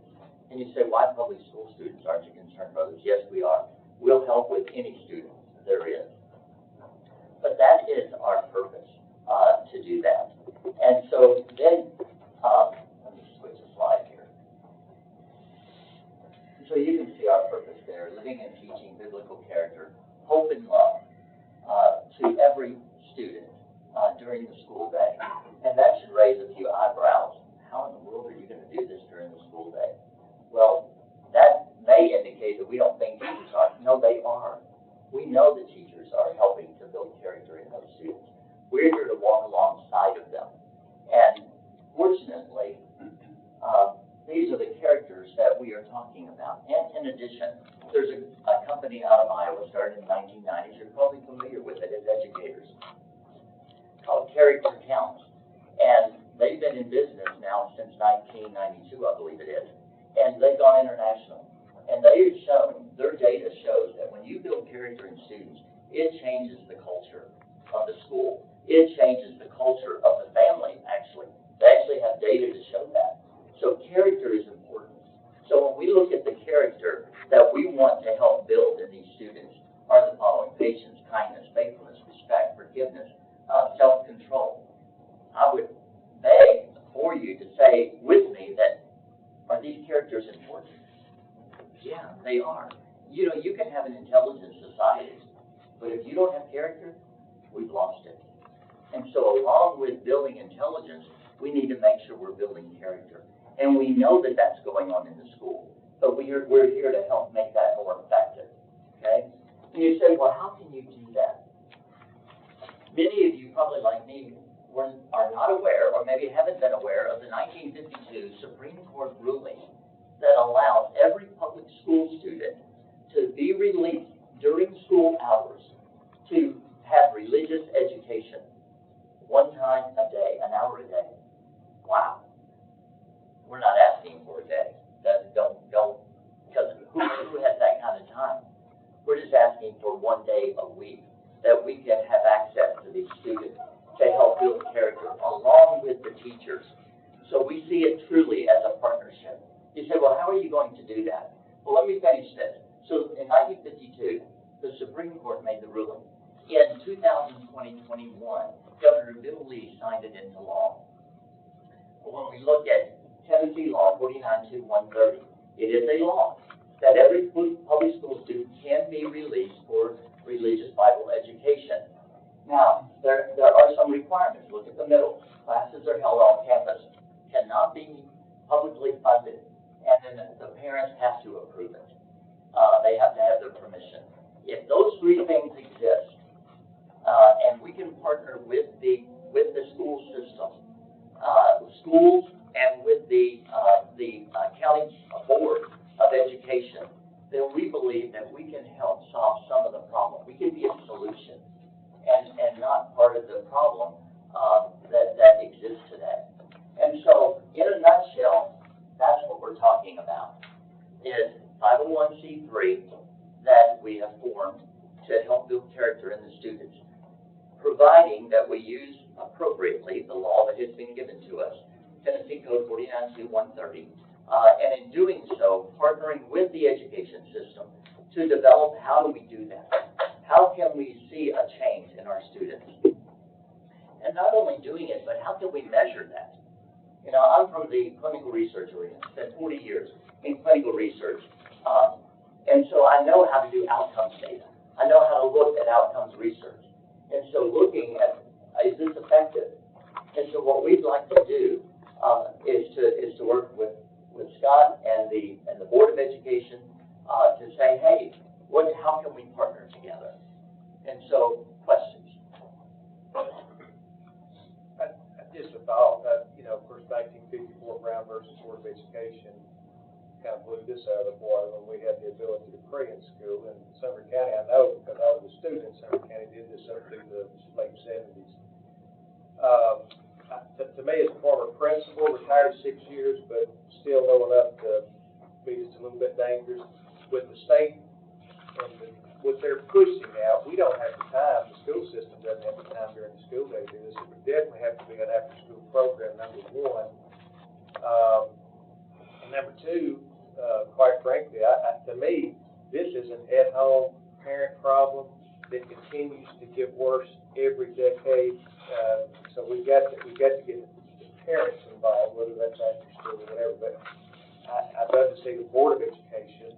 And you say, why public school students? Aren't you concerned, brothers? Yes, we are. We'll help with any student there is. But that is our purpose, to do that. And so then, let me switch a slide here. So you can see our purpose there, living and teaching biblical character, hope and love, to every student during the school day. And that should raise a few eyebrows. How in the world are you going to do this during the school day? Well, that may indicate that we don't think teachers are. No, they are. We know that teachers are helping to build character in those students. We're here to walk alongside of them. And fortunately, these are the characters that we are talking about. And in addition, there's a company out of Iowa, started in the 1990s. You're probably familiar with it as educators, called Character Counts. And they've been in business now since 1992, I believe it is. And they've gone international. And they've shown, their data shows that when you build character in students, it changes the culture of the school. It changes the culture of the family, actually. They actually have data to show that. So character is important. So when we look at the character that we want to help build in these students are the following: patience, kindness, faithfulness, respect, forgiveness, self-control. I would beg for you to say with me that, are these characters important? Yeah, they are. You know, you can have an intelligent society, but if you don't have character, we've lost it. And so along with building intelligence, we need to make sure we're building character. And we know that that's going on in the school, but we're here to help make that more effective, okay? And you say, well, how can you do that? Many of you, probably like me, are not aware, or maybe haven't been aware, of the 1952 Supreme Court ruling that allows every public school student to be released during school hours to have religious education. One time a day, an hour a day. Wow. We're not asking for a day. Don't, because who has that kind of time? We're just asking for one day a week that we can have access to these students to help build character along with the teachers. So we see it truly as a partnership. You say, well, how are you going to do that? Well, let me finish this. So in 1952, the Supreme Court made the ruling. In 2020-21, Governor Bill Lee signed it into law. When we look at Tennessee Law 49-130, it is a law that every public school student can be released for religious Bible education. Now, there are some requirements. Look at the middle. Classes are held on campus, cannot be publicly funded, and then the parents have to approve it. They have to have their permission. If those three things exist, and we can partner with the school system, schools, and with the county board of education, then we believe that we can help solve some of the problem. We can be a solution and not part of the problem that exists today. And so, in a nutshell, that's what we're talking about, is 501c3 that we have formed to help build character in the students, providing that we use appropriately the law that has been given to us, Tennessee Code 49-130, and in doing so, partnering with the education system to develop how do we do that? How can we see a change in our students? And not only doing it, but how can we measure that? You know, I'm from the clinical research arena, spent 40 years in clinical research, and so I know how to do outcomes data. I know how to look at outcomes research. And so looking at, is this effective? And so what we'd like to do is to work with Scott and the Board of Education to say, hey, how can we partner together? And so, questions? Just a thought, of course, 1954 Brown versus Board of Education kind of blew this out of the water when we had the ability to pray in school. And Sumner County, I know because I was a student in Sumner County, did this up through the late 70s. To me, as a former principal, retired 6 years, but still know enough to be just a little bit dangerous. With the state and what they're pushing out, we don't have the time, the school system doesn't have the time during the school day to do this. It would definitely have to be an after-school program, number one. And number two, quite frankly, to me, this is an at-home parent problem that continues to get worse every decade. So we've got to get the parents involved, whether that's after school or whatever. But I'd love to see the Board of Education,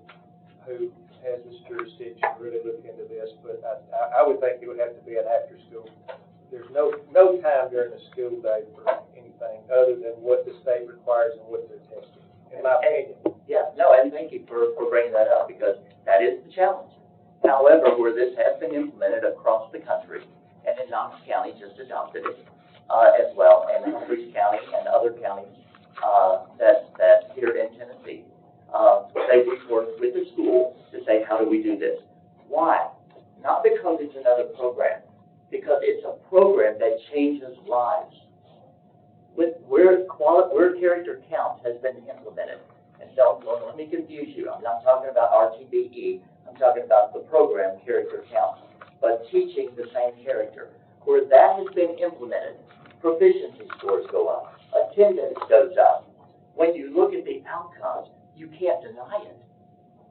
who has this jurisdiction, really look into this. But I would think it would have to be an after-school. There's no time during the school day for anything other than what the state requires and what they're testing, in my opinion. Yeah, no, and thank you for bringing that up, because that is the challenge. However, where this has been implemented across the country, and in Knox County just adopted it, as well, and in Bruce County and other counties, that here in Tennessee, they work with the school to say, how do we do this? Why? Not because it's another program, because it's a program that changes lives. Where character count has been implemented, and don't let me confuse you, I'm not talking about RTBE, I'm talking about the program character count, but teaching the same character. Where that has been implemented, proficiency scores go up, attendance goes up. When you look at the outcomes, you can't deny it.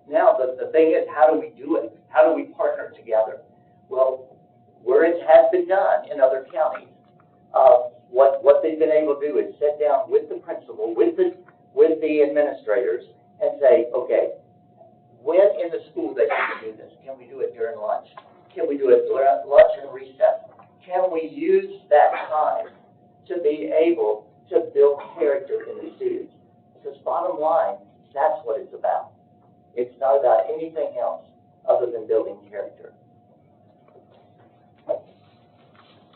Now, the thing is, how do we do it? How do we partner together? Well, where it has been done in other counties, what they've been able to do is sit down with the principal, with the administrators, and say, okay, when in the school day can we do this? Can we do it during lunch? Can we do it during lunch and recess? Can we use that time to be able to build character in the students? Because bottom line, that's what it's about. It's not about anything else other than building character.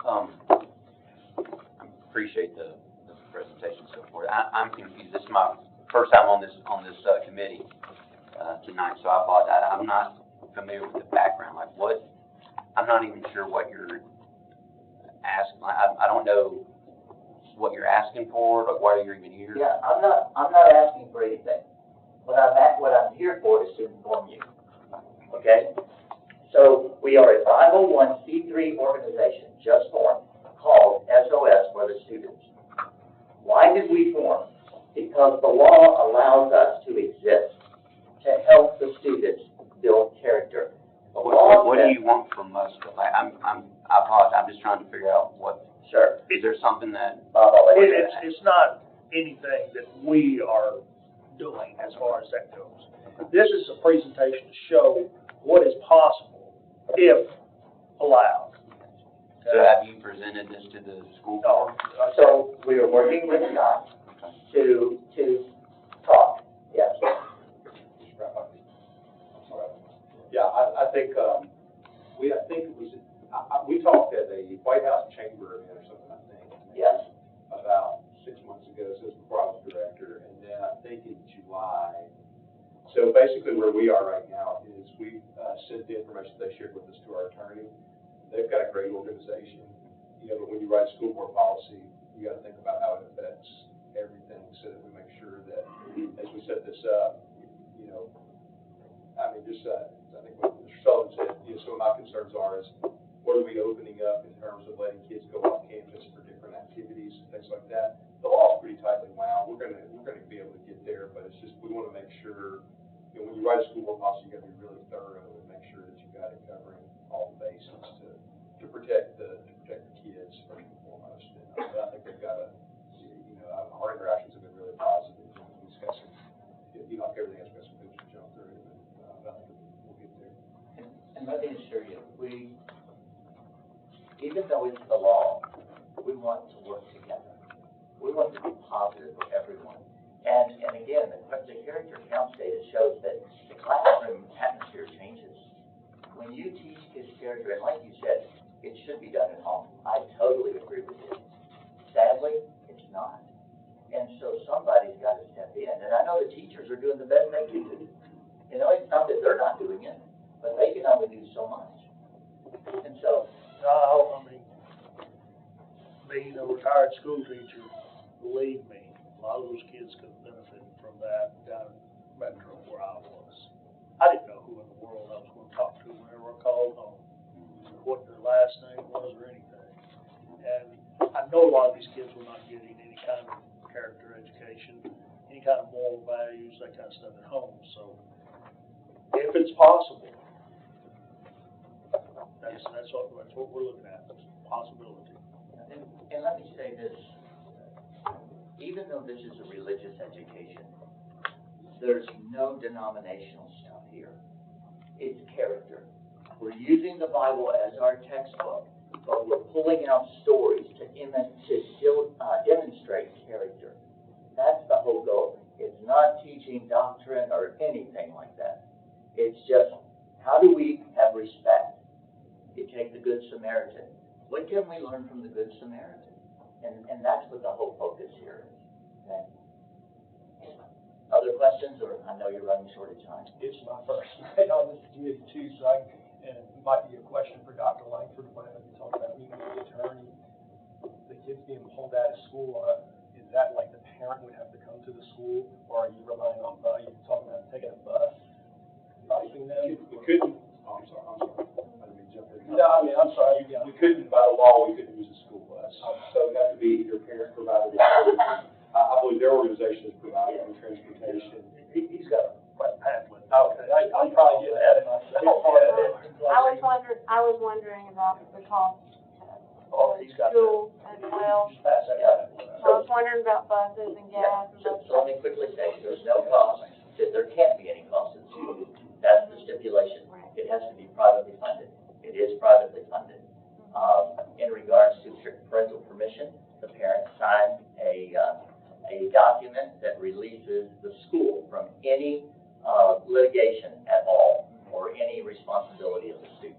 I appreciate the presentation so forth. I'm confused. This is my first time on this committee tonight, so I apologize. I'm not familiar with the background. Like what? I'm not even sure what you're asking. I don't know what you're asking for, or why you're even here. Yeah, I'm not asking for anything. What I'm here for is to inform you. Okay? So we are a 501c3 organization, just formed, called SOS for the students. Why did we form? Because the law allows us to exist, to help the students build character. The law What do you want from us? Like, I apologize. I'm just trying to figure out what. Sure. Is there something that? It's not anything that we are doing as far as that goes. This is a presentation to show what is possible if allowed. So have you presented this to the school board? So we are working with Scott to talk. Yes. Yeah, I think it was, we talked at a White House chamber event or something, I think. Yes. About 6 months ago, so this was before I was director, and then I think in July. So basically where we are right now is we sent the information they shared with us to our attorney. They've got a great organization, but when you write school board policy, you got to think about how it affects everything so that we make sure that as we set this up, I think what Mr. Sullivan said, some of my concerns are is what are we opening up in terms of letting kids go off campus for different activities, things like that. The law's pretty tightly wound. We're gonna be able to get there, but it's just we want to make sure when you write a school board policy, you got to be really thorough and make sure that you got it covering all the bases to protect the kids first and foremost. And I think they've got our interactions have been really positive. We've got some, like everything else, we've got some hoops to jump through, but I think we'll get there. And let me assure you, even though it's the law, we want to work together. We want to be positive for everyone. And again, the character count data shows that the classroom atmosphere changes. When you teach kids character, and like you said, it should be done at home. I totally agree with you. Sadly, it's not. And so somebody's got to step in. And I know the teachers are doing the best they can do. It's not that they're not doing it, but they can only do so much. And so, Being a retired school teacher, believe me, a lot of those kids could have benefited from that down in Metro, where I was. I didn't know who in the world I was gonna talk to whenever I called home, what their last name was or anything. And I know a lot of these kids were not getting any kind of character education, any kind of moral values, that kind of stuff at home, so if it's possible, that's what we're looking at, possibility. And let me say this, even though this is a religious education, there's no denominational stuff here. It's character. We're using the Bible as our textbook, but we're pulling out stories to demonstrate character. That's the whole goal. It's not teaching doctrine or anything like that. It's just, how do we have respect? You take the Good Samaritan. What can we learn from the Good Samaritan? And that's what the whole focus here is. Okay? Other questions, or I know you're running short of time. It's my first night on this committee too, so and it might be a question for Dr. Langford, when you talk about meeting with the attorney, the kids being pulled out of school, is that like the parent would have to come to the school, or are you relying on, you talking about taking a bus, busing them? We couldn't, I'm sorry, I didn't mean to jump in. No, I mean, I'm sorry. We couldn't, by law, we couldn't use a school bus. So it had to be either parent provided or, I believe their organization is providing transportation. He's got a pamphlet. Okay, I'm probably getting ahead of myself. I was wondering about the cost Oh, to he's got school as well. Just pass that pamphlet I was wondering about buses and gas and So those. let me quickly say, there's no cost, that there can't be any cost to the school. That's the stipulation. It has to be privately funded. It is privately funded. In regards to parental permission, the parents sign a document that releases the school from any litigation at all, or any responsibility of the student.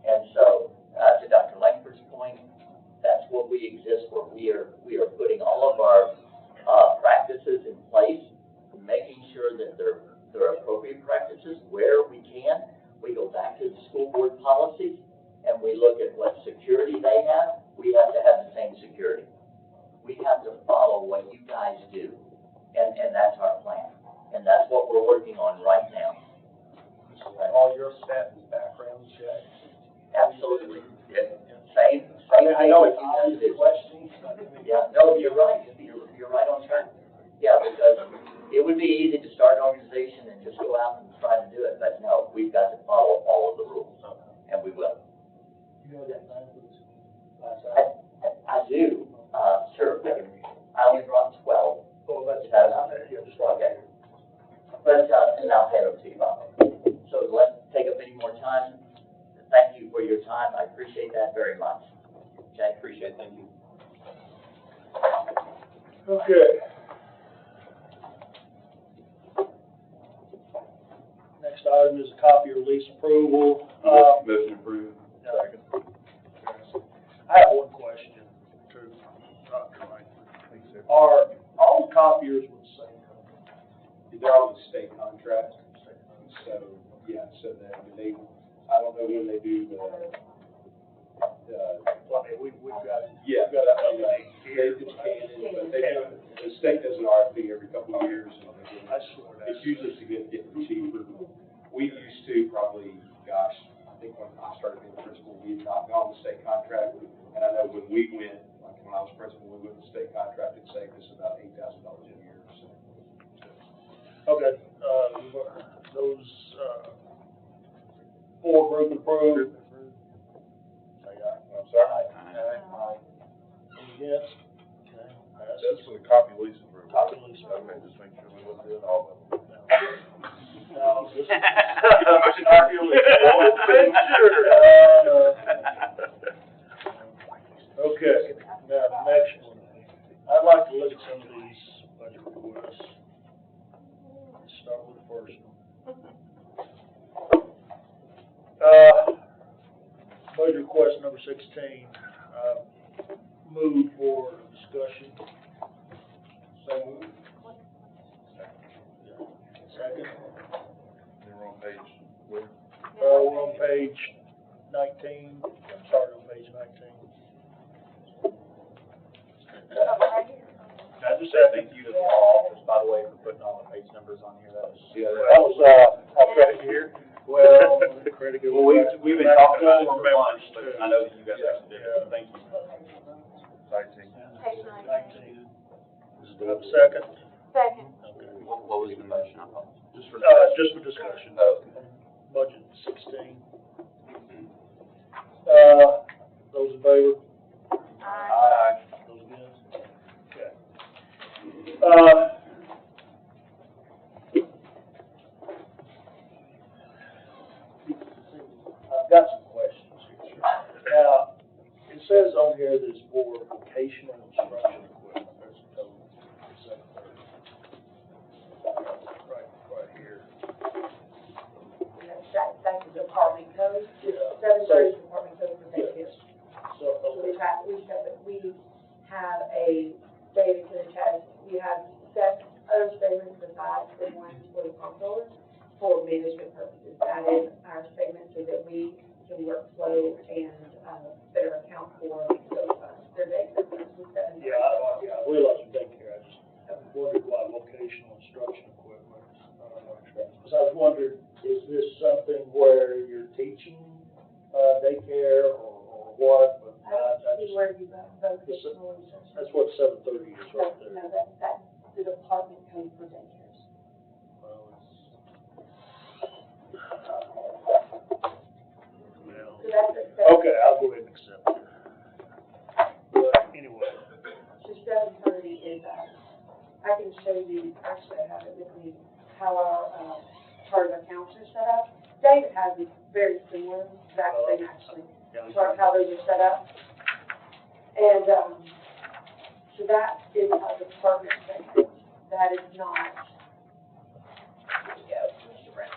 And so, to Dr. Langford's point, that's what we exist for. We are putting all of our practices in place, making sure that they're appropriate practices where we can. We go back to the school board policies, and we look at what security they have. We have to have the same security. We have to follow what you guys do, and that's our plan. And that's what we're working on right now. All your staff is background check. Absolutely. Yeah. Same I know it's thing obvious as it is. questions. Yeah, no, you're right. You're right on track. Yeah, because it would be easy to start an organization and just go out and try to do it, but no, we've got to follow all of the rules, and we will. You know that pamphlet? I do, sure. I only brought 12. Oh, that's, yeah, just Okay. But, and I'll hand it to you, Bob. So let's take up any more time. Thank you for your time. I appreciate that very much. Okay, appreciate it. Thank you. Okay. Next item is a copy of lease approval. Motion approved. Second. I have one question to Dr. Langford. Are all copiers with the same company? They're on the state contract, so, yeah, so that, I don't know when they do Well, I mean, we've got. yeah, We've got a company they just can, but the state does an RFP every couple of years, and I swear that. it's usually significantly cheaper. We used to probably, gosh, I think when I started being principal, we had not gone to state contract, and I know when we went, like when I was principal, we went to state contract, it saved us about $8,000 a year, so. Okay, those, four group approved. Say aye. I'm sorry. Aye. Any against? Okay, passes. That's for the copy lease approval. Copy lease Okay, approval. just make sure we look at all of them. No, this. Motion copy lease. Okay, now the next one, I'd like to look at some of these budget requests. Let's start with the first one. Budget request number 16, moved for discussion. So moved. Second. Then we're on page, where? We're on page 19, starting on page 19. Right here. Just a second. Thank you to the law office, by by the way, for putting all the page numbers on here. That was. Yeah, that was, All credit here. Well, the credit. Well, we've been talking about it for months, but I know that you guys actually did it. Thank you. Page 19. Do I have a second? Second. Okay. What was the motion? I thought? Just for discussion. Budget 16. Those in favor? Aye. Those against? Okay. I've got some questions here. Now, it says on here that it's for vocational instruction equipment. There's a total of 730. Right here. That's the department code, Yeah. 730 department code for daycare. So, So okay. we have a David has, we have set other statements besides the one for the controller for management purposes. That is our statement so that we can workflow and, better account for those funds, their daycare funds with 730. Yeah, I realize the daycare, I just wondered why vocational instruction equipment. Because I was wondering, is this something where you're teaching, daycare or what? But I don't see just- where you got vocational instruction. That's what 730 is right there. No, that's the department code for daycares. Well, So that's okay, I'll go ahead and accept it. But anyway, So 730 is, I can show you, actually I have it with me, how our, chart of accounts are set up. David has it very similar, exact same actually, chart how those are set up. And, so that is how the department segment, that is not, here we go, Mr. Brown.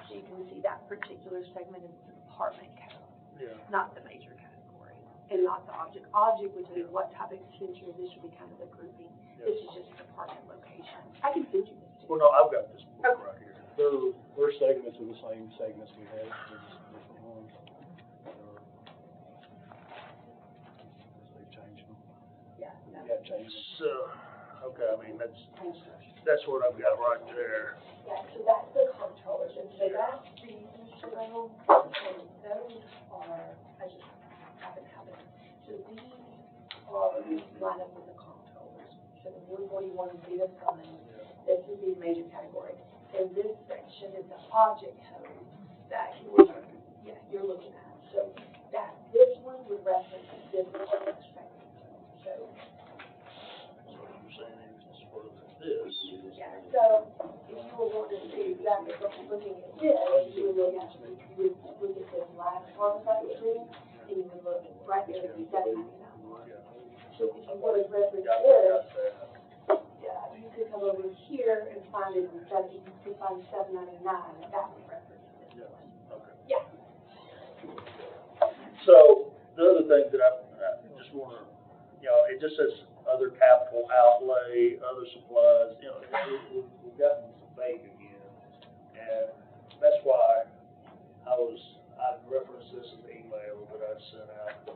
So you can see that particular segment is the department code, not the major category, and not the object. Object would tell you what type of expenditure, this should be kind of a grouping. This is just department location. I can send you this too. well, no, I've got this book right here. their segments are the same segments we have, they're just different ones. They've changed them. Yeah. no. Yeah, changed them. So, okay, I mean, that's what I've got right there. Yeah, so that's the controllers, and so that's the, Mr. Reynolds, and those are, I just happen to have it. So these line up with the controllers. So the 141 would be the fund, this would be the major category. And this section is the object code that you're looking at. So that, this one would reference this particular segment. So, So you're saying it's for this? yeah, so if you were wanting to see exactly what you're looking at this, you would look at this last one right here, and you would look right there at the 799. So if you want to reference this, yeah, you could come over here and find it in you could find 799, and that would reference this one. Okay. Yeah. So, the other thing that I just want to, it just says other capital outlay, other supplies, we've gotten vague again. And that's why I referenced this in the email that I sent out,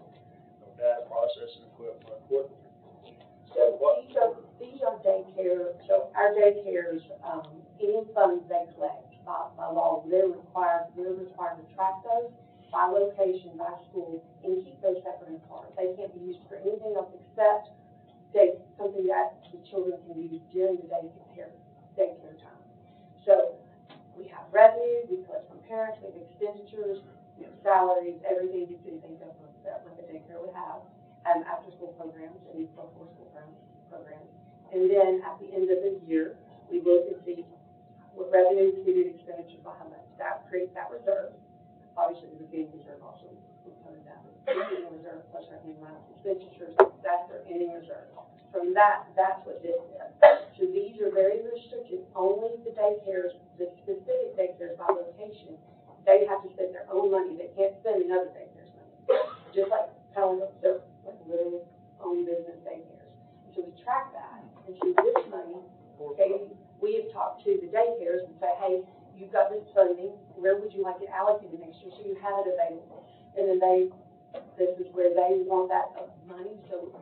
data processing equipment, These are daycare, so our daycares, any funds they collect by law, they're required to track those by location, by school, and keep those separate and apart. They can't be used for anything else except something that the children can use during the daycare time. So we have revenue, we collect from parents, we have expenditures, salaries, everything you can think of that like a daycare would have, after school programs and before school programs. And then at the end of the year, we look and see what revenue exceeded expenditures by how much. That creates that reserve. Obviously, the beginning reserve also coming down. Beginning reserve plus revenue minus expenditures, that's their ending reserve. From that, that's what this is. So these are very restricted. Only the daycares, the specific daycares by location, they have to spend their own money. They can't spend another daycare's money. Just like their little own business daycares. So we track that. And so this money, okay, we have talked to the daycares and say, hey, you've got this funding, where would you like it allocated next year, so you have it available. And then this is where they want that money, so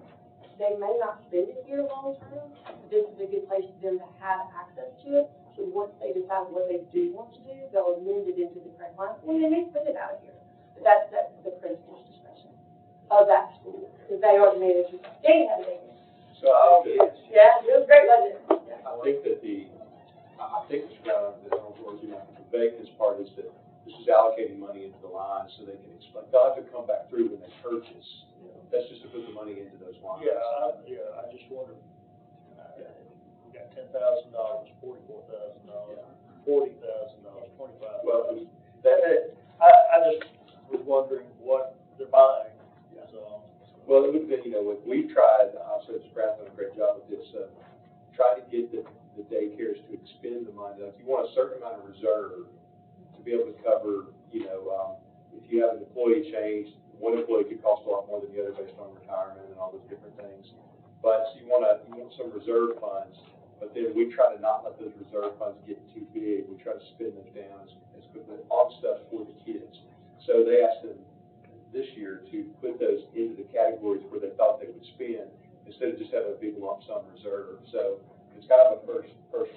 they may not spend it here long term, but this is a good place for them to have access to it. So once they decide what they do want to do, they'll amend it into the correct line, or they may spend it out of here. But that's the principal's discretion of that school, because they are the managers. They have it. So I think that, Yeah, it was great, wasn't it? Yeah. I think that I think Mr. Brown, the vagueness part is that this is allocating money into the lines so they can explain. They'll have to come back through when they purchase. That's just to put the money into those lines. I just wondered, we got $10,000, $44,000, $40,000, $25,000. Well, I just was wondering what they're buying, so. well, it would be, what we've tried, obviously, Mr. Brown's done a great job with this, try to get the daycares to expend the money. Like, you want a certain amount of reserve to be able to cover, if you have an employee change, one employee could cost a lot more than the other based on retirement and all those different things. But you want some reserve funds, but then we try to not let those reserve funds get too big. We try to spend them down as quickly on stuff for the kids. So they asked them this year to put those into the categories where they thought they would spend instead of just having a big lump sum reserve. So it's kind of a first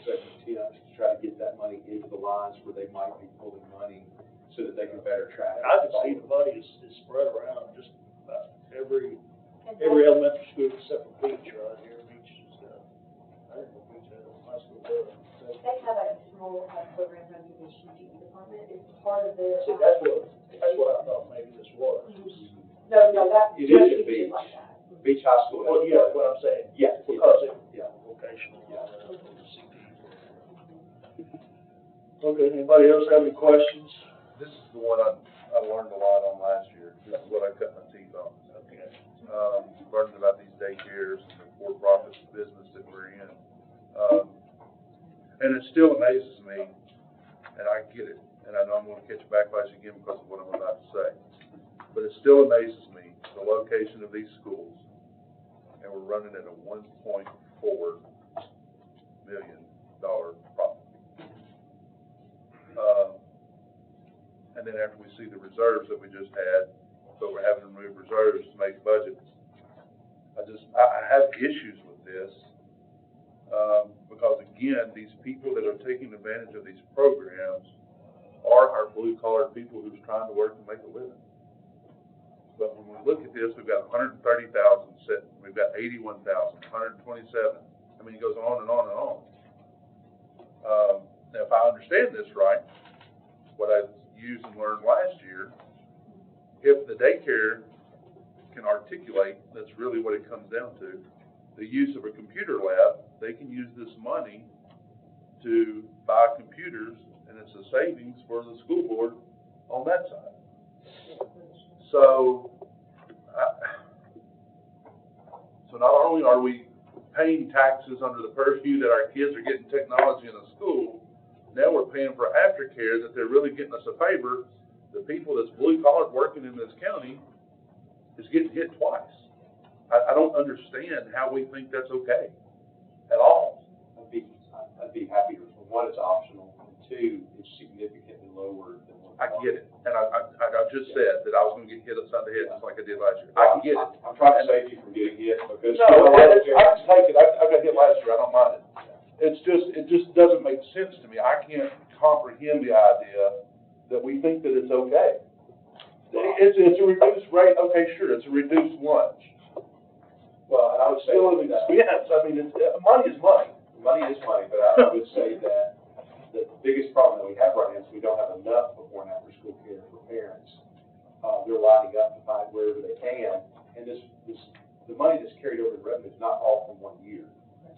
second attempt to try to get that money into the lines where they might be pulling money so that they can better track it. I can see the money is spread around just about every elementary school except for Beach right here. Beach is, I didn't know Beach had a high school there. They have a small program under the shooting department. It's part of the. See, that's what I thought maybe this was. No, that's It just is a teaching beach. like that. Beach High School. Well, yeah, what I'm saying. Yeah. Because it, Yeah. vocational, Okay, anybody else have any questions? This is the one I learned a lot on last year. This is what I cut my teeth on. Okay. Learning about these daycares and the for-profit business that we're in. And it still amazes me, and I get it, and I know I'm gonna catch backlash again because of what I'm about to say. But it still amazes me, the location of these schools, and we're running at a $1.4 million profit. And then after we see the reserves that we just had, but we're having to remove reserves to make budgets. I have issues with this, because again, these people that are taking advantage of these programs are our blue-collar people who's trying to work and make a living. But when we look at this, we've got 130,000 set, we've got 81,000, 127. I mean, it goes on and on and on. Now, if I understand this right, what I used and learned last year, if the daycare can articulate, that's really what it comes down to, the use of a computer lab, they can use this money to buy computers, and it's a savings for the school board on that side. So not only are we paying taxes under the purview that our kids are getting technology in the school, now we're paying for aftercare that they're really getting us a favor. The people that's blue-collar working in this county is getting hit twice. I don't understand how we think that's okay at all. I'd be happy to, one, it's optional, and two, it's significantly lower than what. I get it, and I just said that I was gonna get hit upside the head just like I did last year. I get it. I'm trying to save you from getting hit because. No, I can take it. I got hit last year. I don't mind it. It just doesn't make sense to me. I can't comprehend the idea that we think that it's okay. It's a reduced rate. Okay, sure, it's a reduced lunch. Well, and I would say Still an expense. I mean, money is money. Money is money, but I would say that the biggest problem that we have right now is we don't have enough before and after school care for parents. They're lining up to find wherever they can, and the money that's carried over in revenue is not all from 1 year.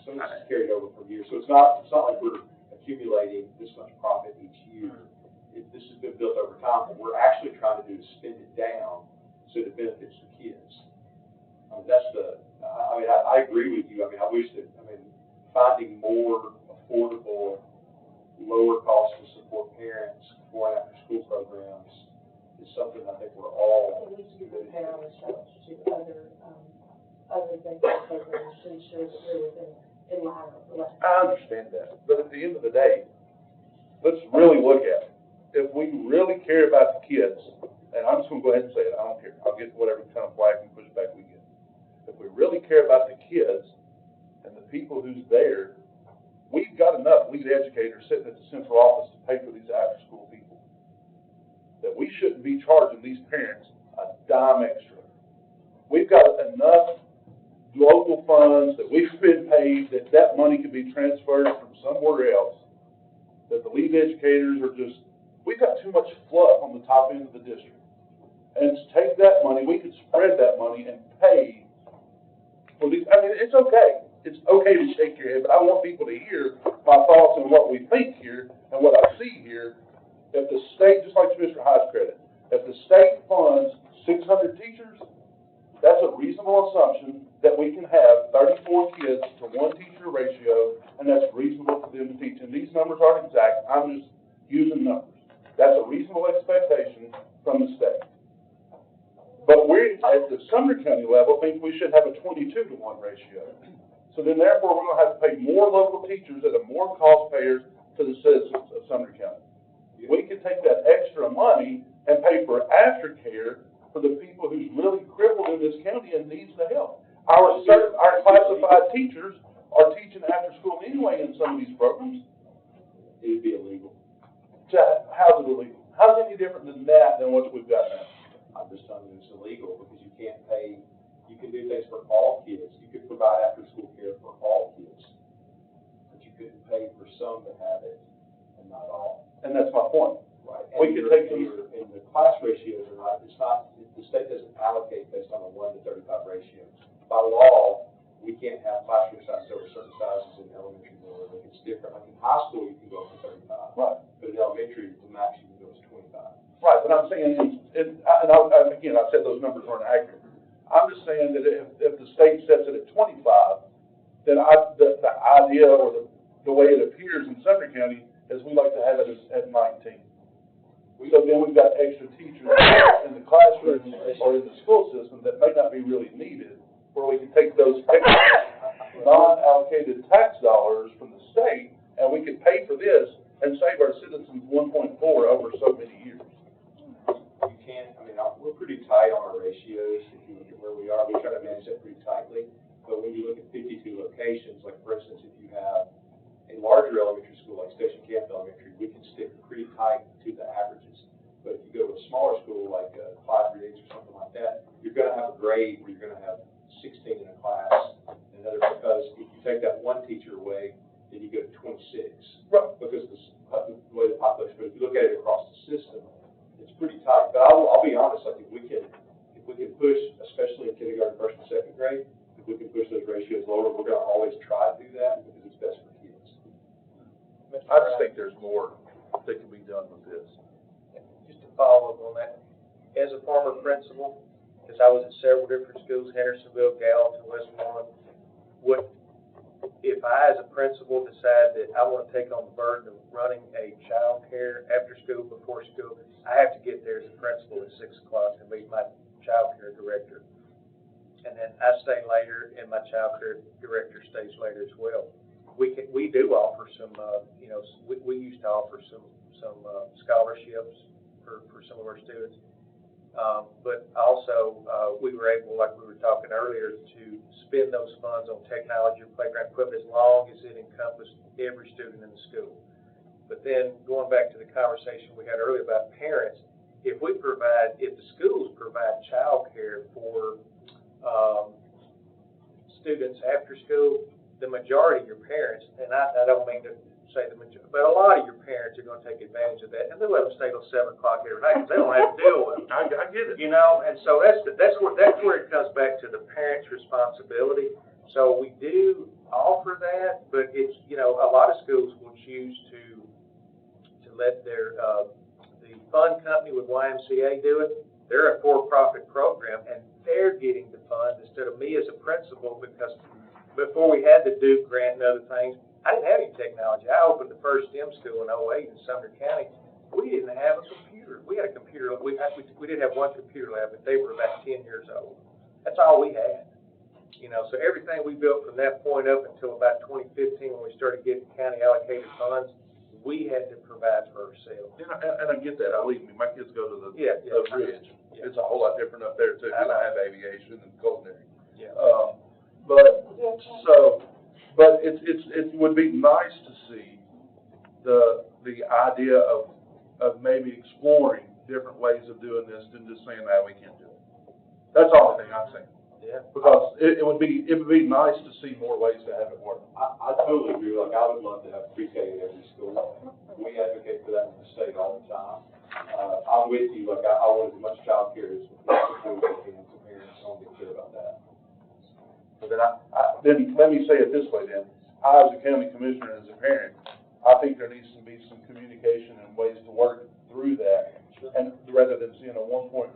Some of this is carried over from years, so it's not like we're accumulating this much profit each year. This has been built over time. What we're actually trying to do is spend it down so it benefits the kids. I agree with you. I wish that, finding more affordable, lower cost to support parents for after school programs is something I think we're all. We need to compare ourselves to other daycare programs to ensure that we're in line with the rest. I understand that, but at the end of the day, let's really look at it. If we really care about the kids, and I'm just gonna go ahead and say it, I don't care. I'll get whatever kind of flag and pushback we get. if we really care about the kids and the people who's there, we've got enough lead educators sitting at the central office to pay for these after-school people. That we shouldn't be charging these parents a dime extra. We've got enough local funds that we've been paid that money could be transferred from somewhere else. That the lead educators are just, we've got too much fluff on the top end of the district. And to take that money, we could spread that money and pay for these. I mean, it's okay. It's okay to shake your head, but I want people to hear my thoughts on what we think here and what I see here. If the state, just like Mr. High's credit, if the state funds 600 teachers, that's a reasonable assumption that we can have 34 kids to 1 teacher ratio, and that's reasonable for them to teach. And these numbers aren't exact. I'm just using numbers. That's a reasonable expectation from the state. But we, at the Sumner County level, think we should have a 22 to 1 ratio. So then therefore, we're going to have to pay more local teachers that are more cost payers to the citizens of Sumner County. We could take that extra money and pay for aftercare for the people who's really crippled in this county and needs the help. Our classified teachers are teaching after school anyway in some of these programs. It'd be illegal. How's it illegal? How's it any different than that than what we've got now? I'm just telling you it's illegal because you can't pay, you can do things for all kids. You could provide after-school care for all kids, but you couldn't pay for some to have it and not all. And that's my point. Right. We could take them. And the class ratios are not, it's not, the state doesn't allocate based on a 1 to 35 ratio. By law, we can't have classroom sizes over certain sizes in elementary or it's different. Like in high school, you can go up to 35. Right. But in elementary, the max you can go is 25. Right, but I'm saying, again, I said those numbers aren't accurate. I'm just saying that if the state sets it at 25, then the idea or the way it appears in Sumner County is we like to have it at 19. So then we've got extra teachers in the classroom or in the school system that may not be really needed, where we can take those extra non-allocated tax dollars from the state and we could pay for this and save our citizens 1.4 over so many years. You can't, I mean, we're pretty tight on our ratios. If you look at where we are, we try to manage that pretty tightly. But when you look at 52 locations, like for instance, if you have a larger elementary school like Station Camp Elementary, we can stick pretty tight to the averages. But if you go to a smaller school like Clyde Riggs or something like that, you're going to have a grade where you're going to have 16 in a class. And because if you take that one teacher away, then you go to 26. Right. Because the way the population, but if you look at it across the system, it's pretty tight. But I'll be honest, like if we can push, especially in kindergarten, first and second grade, if we can push those ratios lower, we're going to always try to do that because it's best for kids. I just think there's more that can be done with this. Just to follow up on that, as a former principal, because I was at several different schools, Hendersonville, Gallatin, Westmoreland, if I, as a principal, decide that I want to take on the burden of running a child care after school, before school, I have to get there as a principal at 6 o'clock to meet my child care director. And then I stay later, and my child care director stays later as well. We do offer some, we used to offer some scholarships for some of our students. But also, we were able, like we were talking earlier, to spend those funds on technology or playground equipment as long as it encompassed every student in the school. But then, going back to the conversation we had earlier about parents, if the schools provide child care for students after school, the majority of your parents, and I don't mean to say the majority, but a lot of your parents are going to take advantage of that, and they'll let them stay till 7 o'clock every night because they don't have to deal with it. I get it. And so that's where it comes back to the parents' responsibility. So we do offer that, but it's, a lot of schools will choose to let their the fund company with YMCA do it. They're a for-profit program, and they're getting the funds instead of me as a principal, because before we had the Duke grant and other things, I didn't have any technology. I opened the first STEM school in 2008 in Sumner County. We didn't have a computer. We had a computer. We did have one computer lab, but they were about 10 years old. That's all we had. So everything we built from that point up until about 2015, when we started getting county allocated funds, we had to provide for ourselves. And I get that. Believe me, my kids go to the Yeah. bridge. Yeah. It's a whole lot different up there too. We don't have aviation and culinary. Yeah. But it would be nice to see the idea of maybe exploring different ways of doing this than just saying, no, we can't do it. That's the only thing I'm saying. Yeah. Because it would be nice to see more ways to have it work. I totally agree, like, I would love to have pre-K in every school. We advocate for that in the state all the time. I'm with you, like, I want as much childcare as we can, so parents don't get clear about that. But then let me say it this way then. I, as a county commissioner, and as a parent, I think there needs to be some communication and ways to work through that. And rather than seeing a 1.4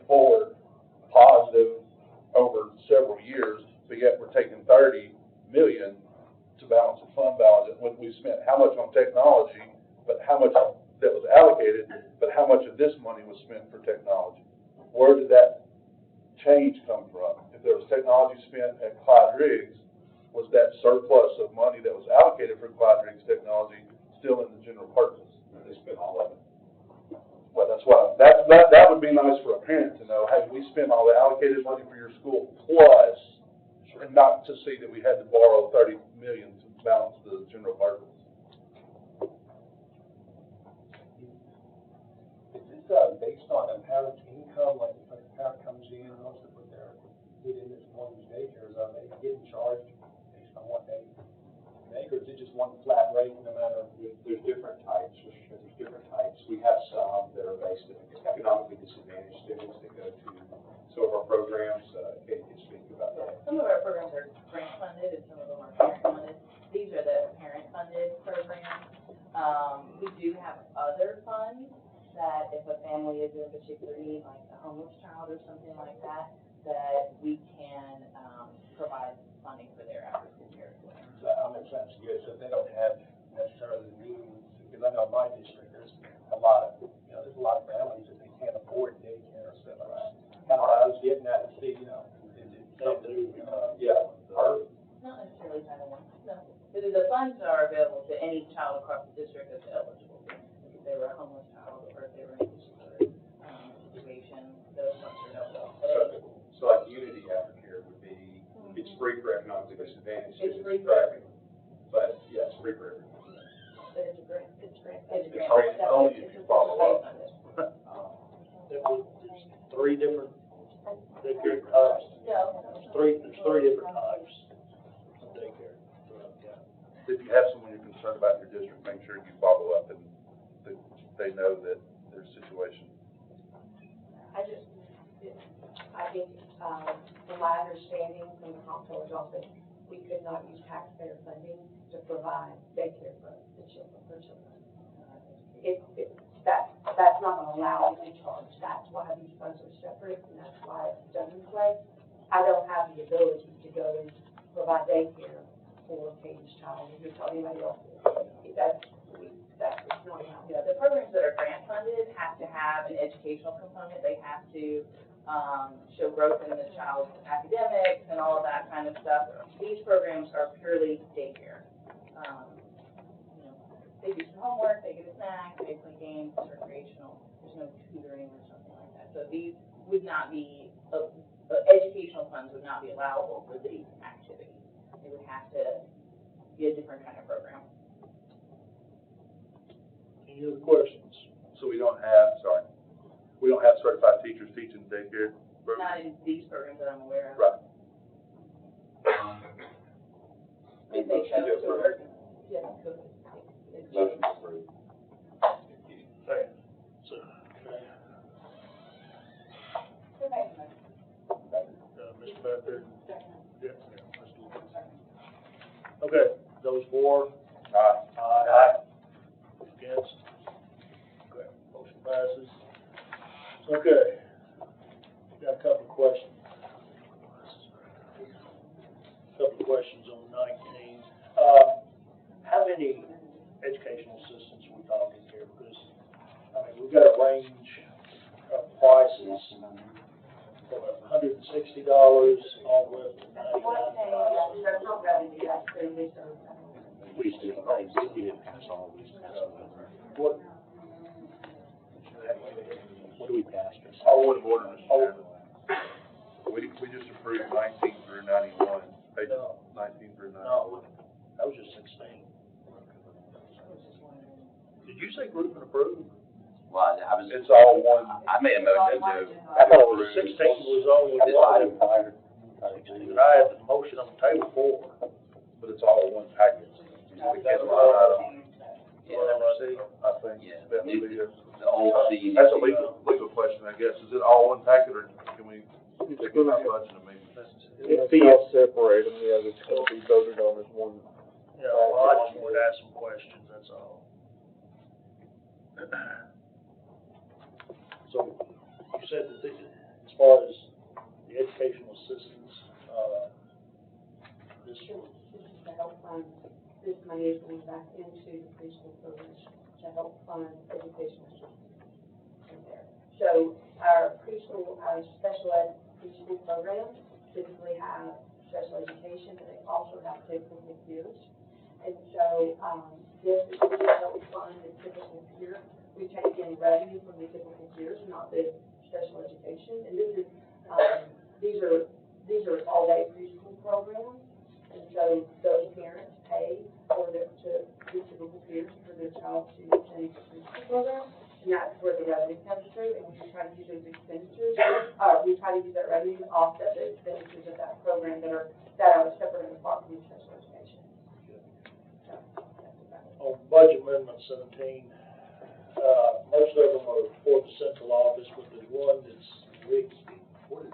positive over several years, but yet we're taking 30 million to balance the fund balance. When we spent how much on technology, but how much that was allocated, but how much of this money was spent for technology? Where did that change come from? If there was technology spent at Clyde Riggs, was that surplus of money that was allocated for Clyde Riggs technology still in the general purpose? They spent all of it. Well, that's why, that would be nice for a parent to know, hey, we spent all the allocated money for your school plus, and not to see that we had to borrow 30 million to balance the general purpose. Is this, based on a parent's income, like if a parent comes in and wants to put their kid in this one of these daycares, are they getting charged based on what they make, or is it just one flat rate no matter? There's different types, there's different types. We have some that are based in economically disadvantaged students that go to some of our programs. Kate can speak about that. Some of our programs are grant funded and some of them are parent funded. These are the parent funded programs. We do have other funds that if a family is in a particular need, like a homeless child or something like that, that we can provide funding for their after-school care. That makes sense, good. So if they don't have necessarily the means, because I know in my district, there's a lot of families that they can't afford daycare or stuff like that. Kind of what I was getting at to see, is it something, Yeah. Not necessarily Title I, no. Because the funds are available to any child across the district that's eligible. If they were a homeless child or if they were in a particular situation, those funds are available. So like Unity Aftercare would be, it's free for economically disadvantaged students. It's free for everyone. But, yeah, it's free for everyone. But it's a grant. It's only if you follow up. There's three different types. Yeah. There's three different types of daycare. If you have someone you're concerned about in your district, make sure you follow up and that they know that their situation. I think, from my understanding from the comptroller's office, we could not use taxpayer funding to provide daycare for the children, That's not going to allow us to charge. That's why these funds are separate, and that's why it's done this way. I don't have the ability to go and provide daycare for Katie's child, if you're telling anybody else. That's not allowed. Yeah, the programs that are grant funded have to have an educational component. They have to show growth in the child's academics and all of that kind of stuff. These programs are purely daycare. They do some homework, they get a snack, they play games, it's recreational. There's no tutoring or something like that. So these would not be, educational funds would not be allowable for these activities. It would have to be a different kind of program. Any other questions? So we don't have certified teachers teaching daycare programs? Not in these programs that I'm aware of. Right. If they chose to work, yeah, go ahead. Motion approved. Second. Mr. Becker? Yeah. Okay, those for? Aye. Aye. Against? Okay, motion passes. Okay, got a couple of questions. On 19. How many educational assistants are we talking here? Because, we've got a range of prices from $160 all the way up to $99. That's not revenue, that's clearly service. We didn't pass all of these. What do we pass? Point of order, Mr. Chairman. We just approved 19 through 91. Did you say group and approve? Well, I was. It's all one. I made a motion to. I thought it was approve 16 was only this one. item. And I had the motion on the table for. But it's all one package. That's line item. I think. Yeah. That would be it. The old C. That's a legal question, I guess. Is it all one packet, or can we take it out budget a meeting? If y'all separate them, yeah, it's gonna be voted on as one. Yeah, well, I just wanted to ask some questions, that's all. So, you said that as far as the educational assistance, this, This is to help fund, this money is going back into the preschool program to help fund educational assistance in there. So our preschool, our special ed preschool programs typically have special education, but they also have typical peers. And so, this is to help fund the typical peer. We take in revenue from the typical peers, not the special education. And this is, these are all-day preschool programs. And so those parents pay for their, to the typical peers for their child to attend the preschool program. And that's where the revenue comes through, and we try to use those expenditures, we try to use that revenue to offset the expenditures of that program that are separate and apart from the special education. on budget amendment 17, most of them are for the central office, but there's one that's Rigsby. What is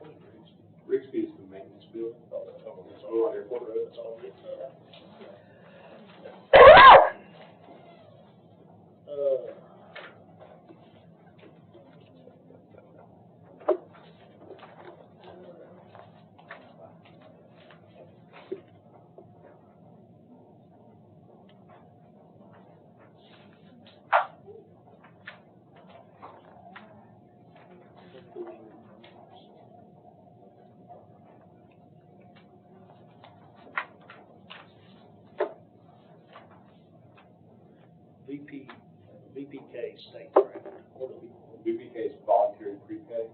Rigsby? Rigsby is the maintenance building. Oh, that's on Airport Road, that's all it is. VPK state grant. What do we? VPK is voluntary pre-K.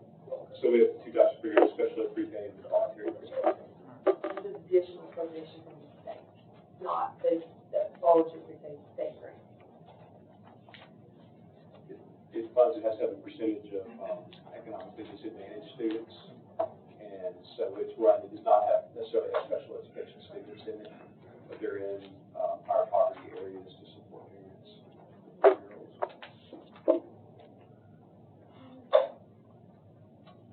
So we have two types of pre-K, special ed pre-K and voluntary pre-K. This is additional provision from the state, not the voluntary state grant. It funds, it has to have a percentage of economically disadvantaged students. And so it's run, it does not have necessarily have special education students in it, but they're in higher poverty areas to support parents.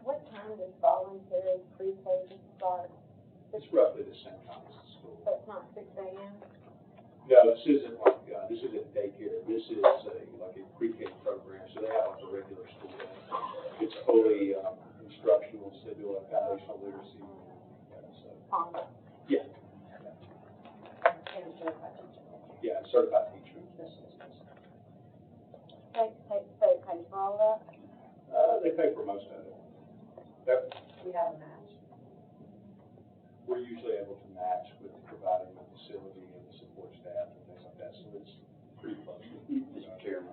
What time does voluntary pre-K start? It's roughly the same time as the school. So it's not 6 a.m.? No, this isn't like, this isn't daycare, this is like a pre-K program, so they have like a regular school day. It's fully instructional, so they do a foundational literacy. Yeah. And certified teacher. Yeah, certified teacher. State pays for all that? They pay for most of it. That, We have a match. we're usually able to match with providing the facility and the support staff and things like that, so it's pretty close. Mr. Chairman.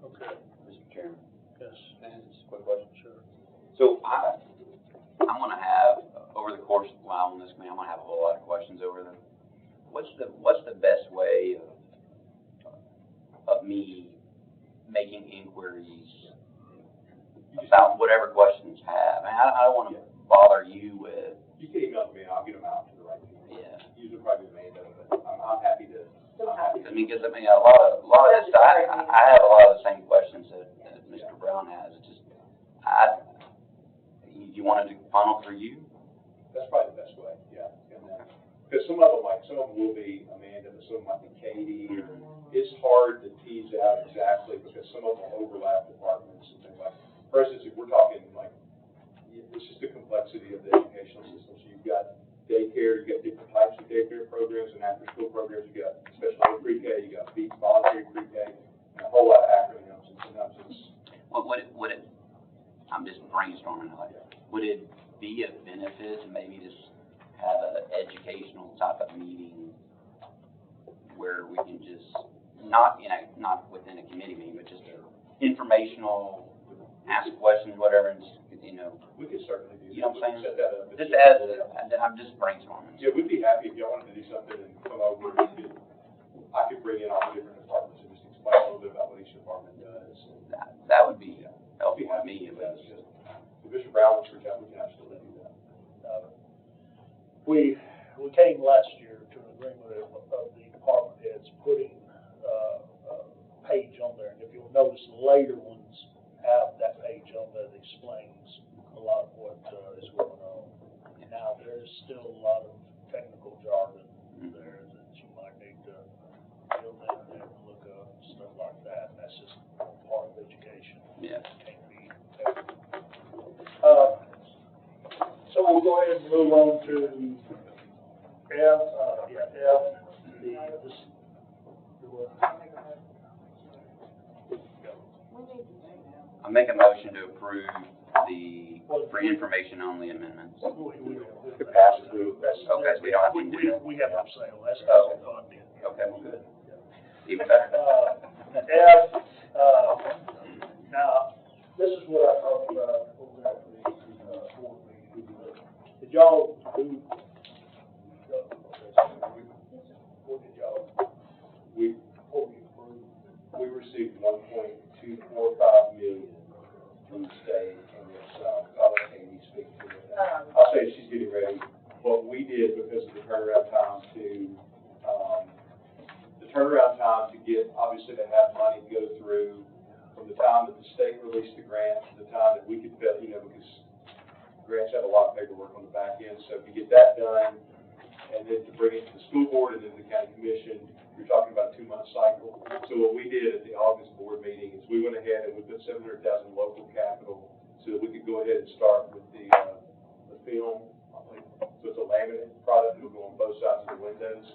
Okay. Mr. Chairman. Yes. This is a quick question. Sure. So I'm gonna have, over the course of a while on this committee, I'm gonna have a whole lot of questions over them. What's the best way of me making inquiries about whatever questions you have? I mean, I don't wanna bother you with. You can email me, I'll get them out to the right people. Yeah. Usually probably Amanda, but I'm happy to. I mean, because a lot of this, I have a lot of the same questions that Mr. Brown has. It's just, you wanted to funnel through you? That's probably the best way, yeah. Because some of them will be Amanda, but some might be Katie. It's hard to tease out exactly because some of them overlap departments and things like. For instance, if we're talking like, it's just the complexity of the educational system. So you've got daycare, you've got different types of daycare programs and after-school programs. You've got special ed pre-K, you've got voluntary pre-K, and a whole lot of acronyms. And sometimes it's. Would it, I'm just brainstorming, like, would it be a benefit to maybe just have an educational type of meeting where we can just, not within a committee meeting, but just informational, ask questions, whatever, and just, We could certainly do that. You know what I'm saying? Set that up. Just I'm just brainstorming. Yeah, we'd be happy if y'all wanted to do something and come over. I could bring in all the different ground, which we can absolutely do that. We came last year to an agreement of the department heads putting, a page on there, and if you'll notice, later ones have that page on there that explains a lot of what, is going on. Now, there's still a lot of technical jargon there that you might need to build in there and look up, stuff like that, and that's just part of education. Yeah. Can't be technical. So we'll go ahead and move on to F, I make a motion to approve the free information only amendments. It passes through, that's, Okay, so we don't have to do that. We have no say on that. That's Oh. funded. Okay, well, good. Even better. F, now, this is what I talked about over at the, board meeting. Did y'all do, what did y'all, We, before we approved? we received 1.245 million from the state, and it's, I'll let Amy speak to it. I'll say she's getting ready. What we did because of the turnaround time to get, obviously to have money go through from the time that the state released the grant to the time that we could fill, because grants have a lot of paperwork on the back end. So to get that done, and then to bring it to the school board and then the county commission, you're talking about a 2-month cycle. So what we did at the August board meeting is we went ahead and we put $700,000 local capital so that we could go ahead and start with the film. So it's a laminate product that will go on both sides of the windows.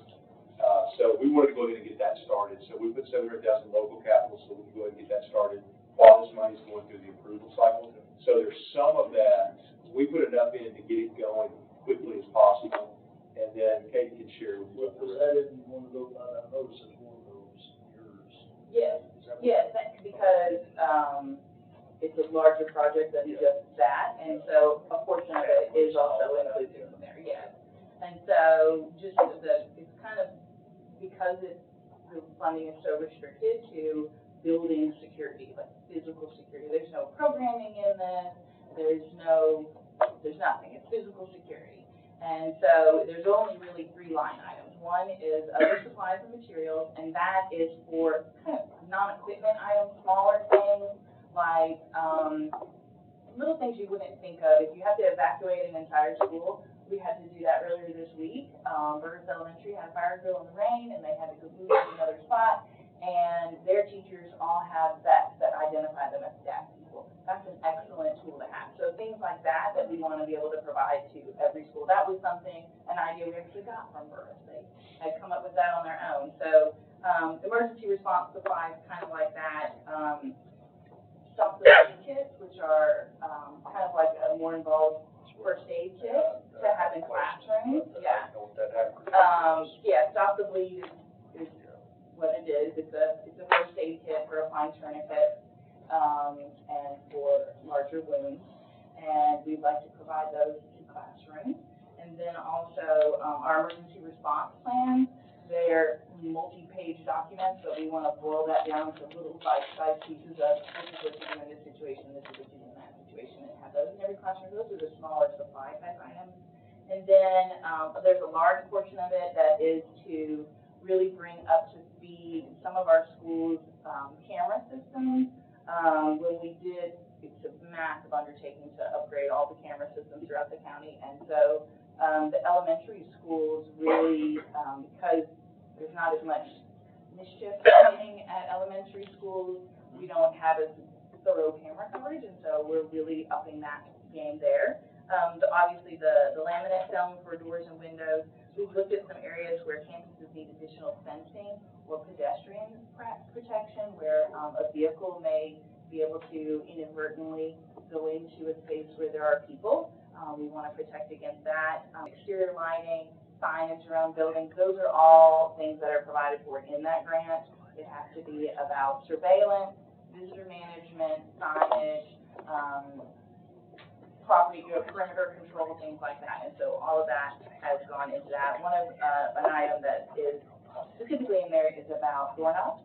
So we wanted to go ahead and get that started. So we put $700,000 local capital so we can go ahead and get that started while this money is going through the approval cycle. So there's some of that. We put enough in to get it going quickly as possible. And then Kate can share with you. Was that in one of those, I noticed it's one of those, yours? Yes, because, it's a larger project than just that, and so a portion of it is also included in there, yes. And so, just it's kind of, because the funding is so restricted to building security, like physical security, there's no programming in this, there's nothing, it's physical security. And so, there's only really 3 line items. One is other supplies and materials, and that is for kind of non-equipment items, smaller things, like, little things you wouldn't think of. If you have to evacuate an entire school, we had to do that earlier this week. Burris Elementary had a fire drill in the rain, and they had to go move to another spot, and their teachers all have vests that identify them as staff people. That's an excellent tool to have. So things like that we want to be able to provide to every school. That was an idea we actually got from Burris. They had come up with that on their own. So emergency response supplies, kind of like that. Stop the bleed kits, which are kind of like a more involved first aid kit to have in classrooms. Yeah. Stop the bleed is what it is. It's a first aid kit for applying tourniquets and for larger wounds, and we'd like to provide those to classrooms. And then also our emergency response plans. They're multi-page documents, but we want to boil that down to little bite-sized pieces of this is what you do in this situation, this is what you do in that situation, and have those in every classroom. Those are the smaller supply type items. And then there's a large portion of it that is to really bring up to speed some of our schools' camera systems. When we did, it's a massive undertaking to upgrade all the camera systems throughout the county, and so the elementary schools really, because there's not as much mischief happening at elementary schools, we don't have as thorough camera coverage, and so we're really upping that game there. Obviously, the laminate film for doors and windows, we've looked at some areas where campuses need additional fencing or pedestrian protection, where a vehicle may be able to inadvertently go into a space where there are people. We want to protect against that. Exterior lighting, signage around buildings, those are all things that are provided for in that grant. It has to be about surveillance, visitor management, signage, property, perimeter control, things like that. And so all of that has gone into that. One of an item that is specifically in there is about doorknobs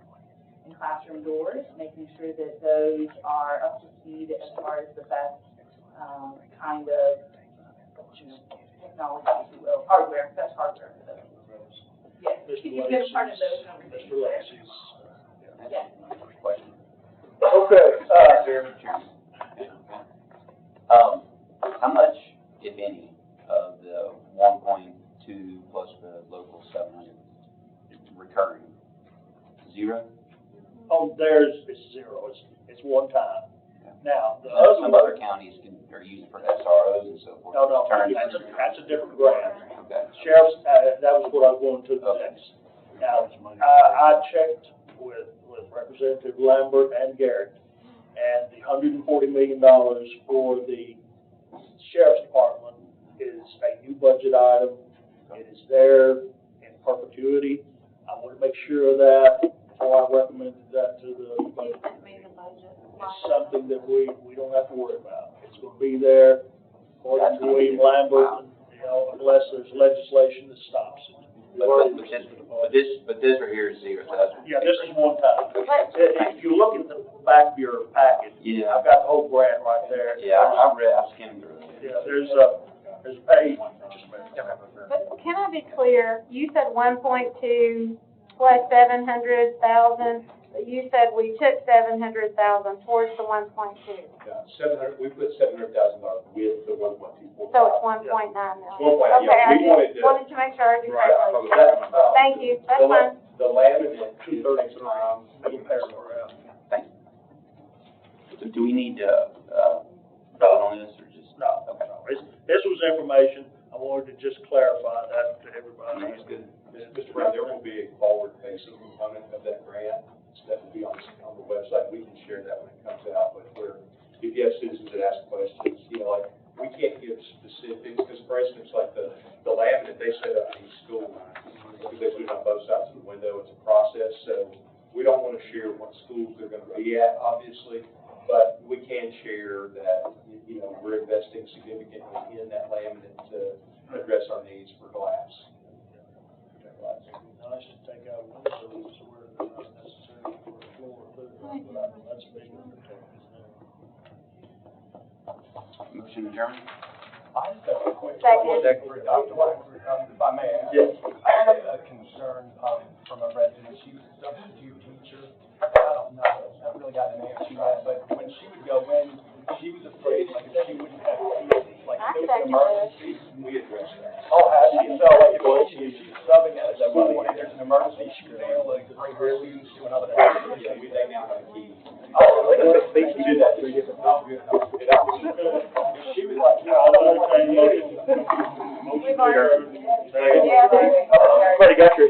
and classroom doors, making sure that those are up to speed as far as the best kind of, technology, if you will, hardware, that's hardware for those. Yes, Mr. you get a part of those Lacey's, conversations. Mr. Lacey's. Yes. Okay, Chairman. How much, if any, of the 1.2 plus the local 700 is recurring? Zero? on theirs, it's zero, it's one time. Now, the Some other, other counties are using for SROs and so forth. no, Turn- that's a different grant. Okay. Sheriff's, that was what I was going to next. Now, I checked with Representative Lambert and Garrett, and the $140 million for the sheriff's department is a new budget item. It is there in perpetuity. I want to make sure of that before I recommended that to the budget. It's something that we don't have to worry about. It's going to be there according to William Lambert, unless there's legislation that stops it. But this right here is zero, so that's. Yeah, this is one time. If you look at the back of your packet, Yeah. I've got the whole grant right there. Yeah, I skimmed through it. Yeah, there's a page, just a minute. But can I be clear, you said 1.2 plus 700,000, but you said we took 700,000 towards the 1.2. Yeah, we put $700,000 with the 1.24. So it's 1.9 million. 1.9, yeah, we wanted Okay, to. I just wanted to make sure I did Right, correctly. Thank you, that's fine. The laminate, 2/3 Thank you. So do we need to, vote on this or just? No, Okay. no, this was information, I wanted to just clarify that to everybody. That's good. Mr. Brown, there will be a forward-facing component of that grant, that will be on the website, we can share that when it comes out, but if you have citizens that ask questions, like, we can't give specifics, because for instance, like the laminate, they set up in school, because they do it on both sides of the window, it's a process, so we don't want to share what schools they're going to be at, obviously, but we can share that, we're investing significantly in that laminate to address our needs for glass. Nice to take out windows where they're not necessary for a floor, but that's a big undertaking. Motion adjourned? I just have a quick Second. question for Dr. Langford, if I may ask. Yes. I had a concern, from a resident, she was a substitute teacher. I don't know, I haven't really got an answer yet, but when she would go in, she was afraid, like, if she wouldn't have keys, like, if there was an emergency. We address that. Oh, has she? So, like, if she's subbing at a school and there's an emergency, she would be able to bring her students to another place. Yeah, they now have a key. Oh, really? We do that 3 different times. She was like, Yeah, I'll entertain a motion. We've already- Motion. Yeah, Everybody got your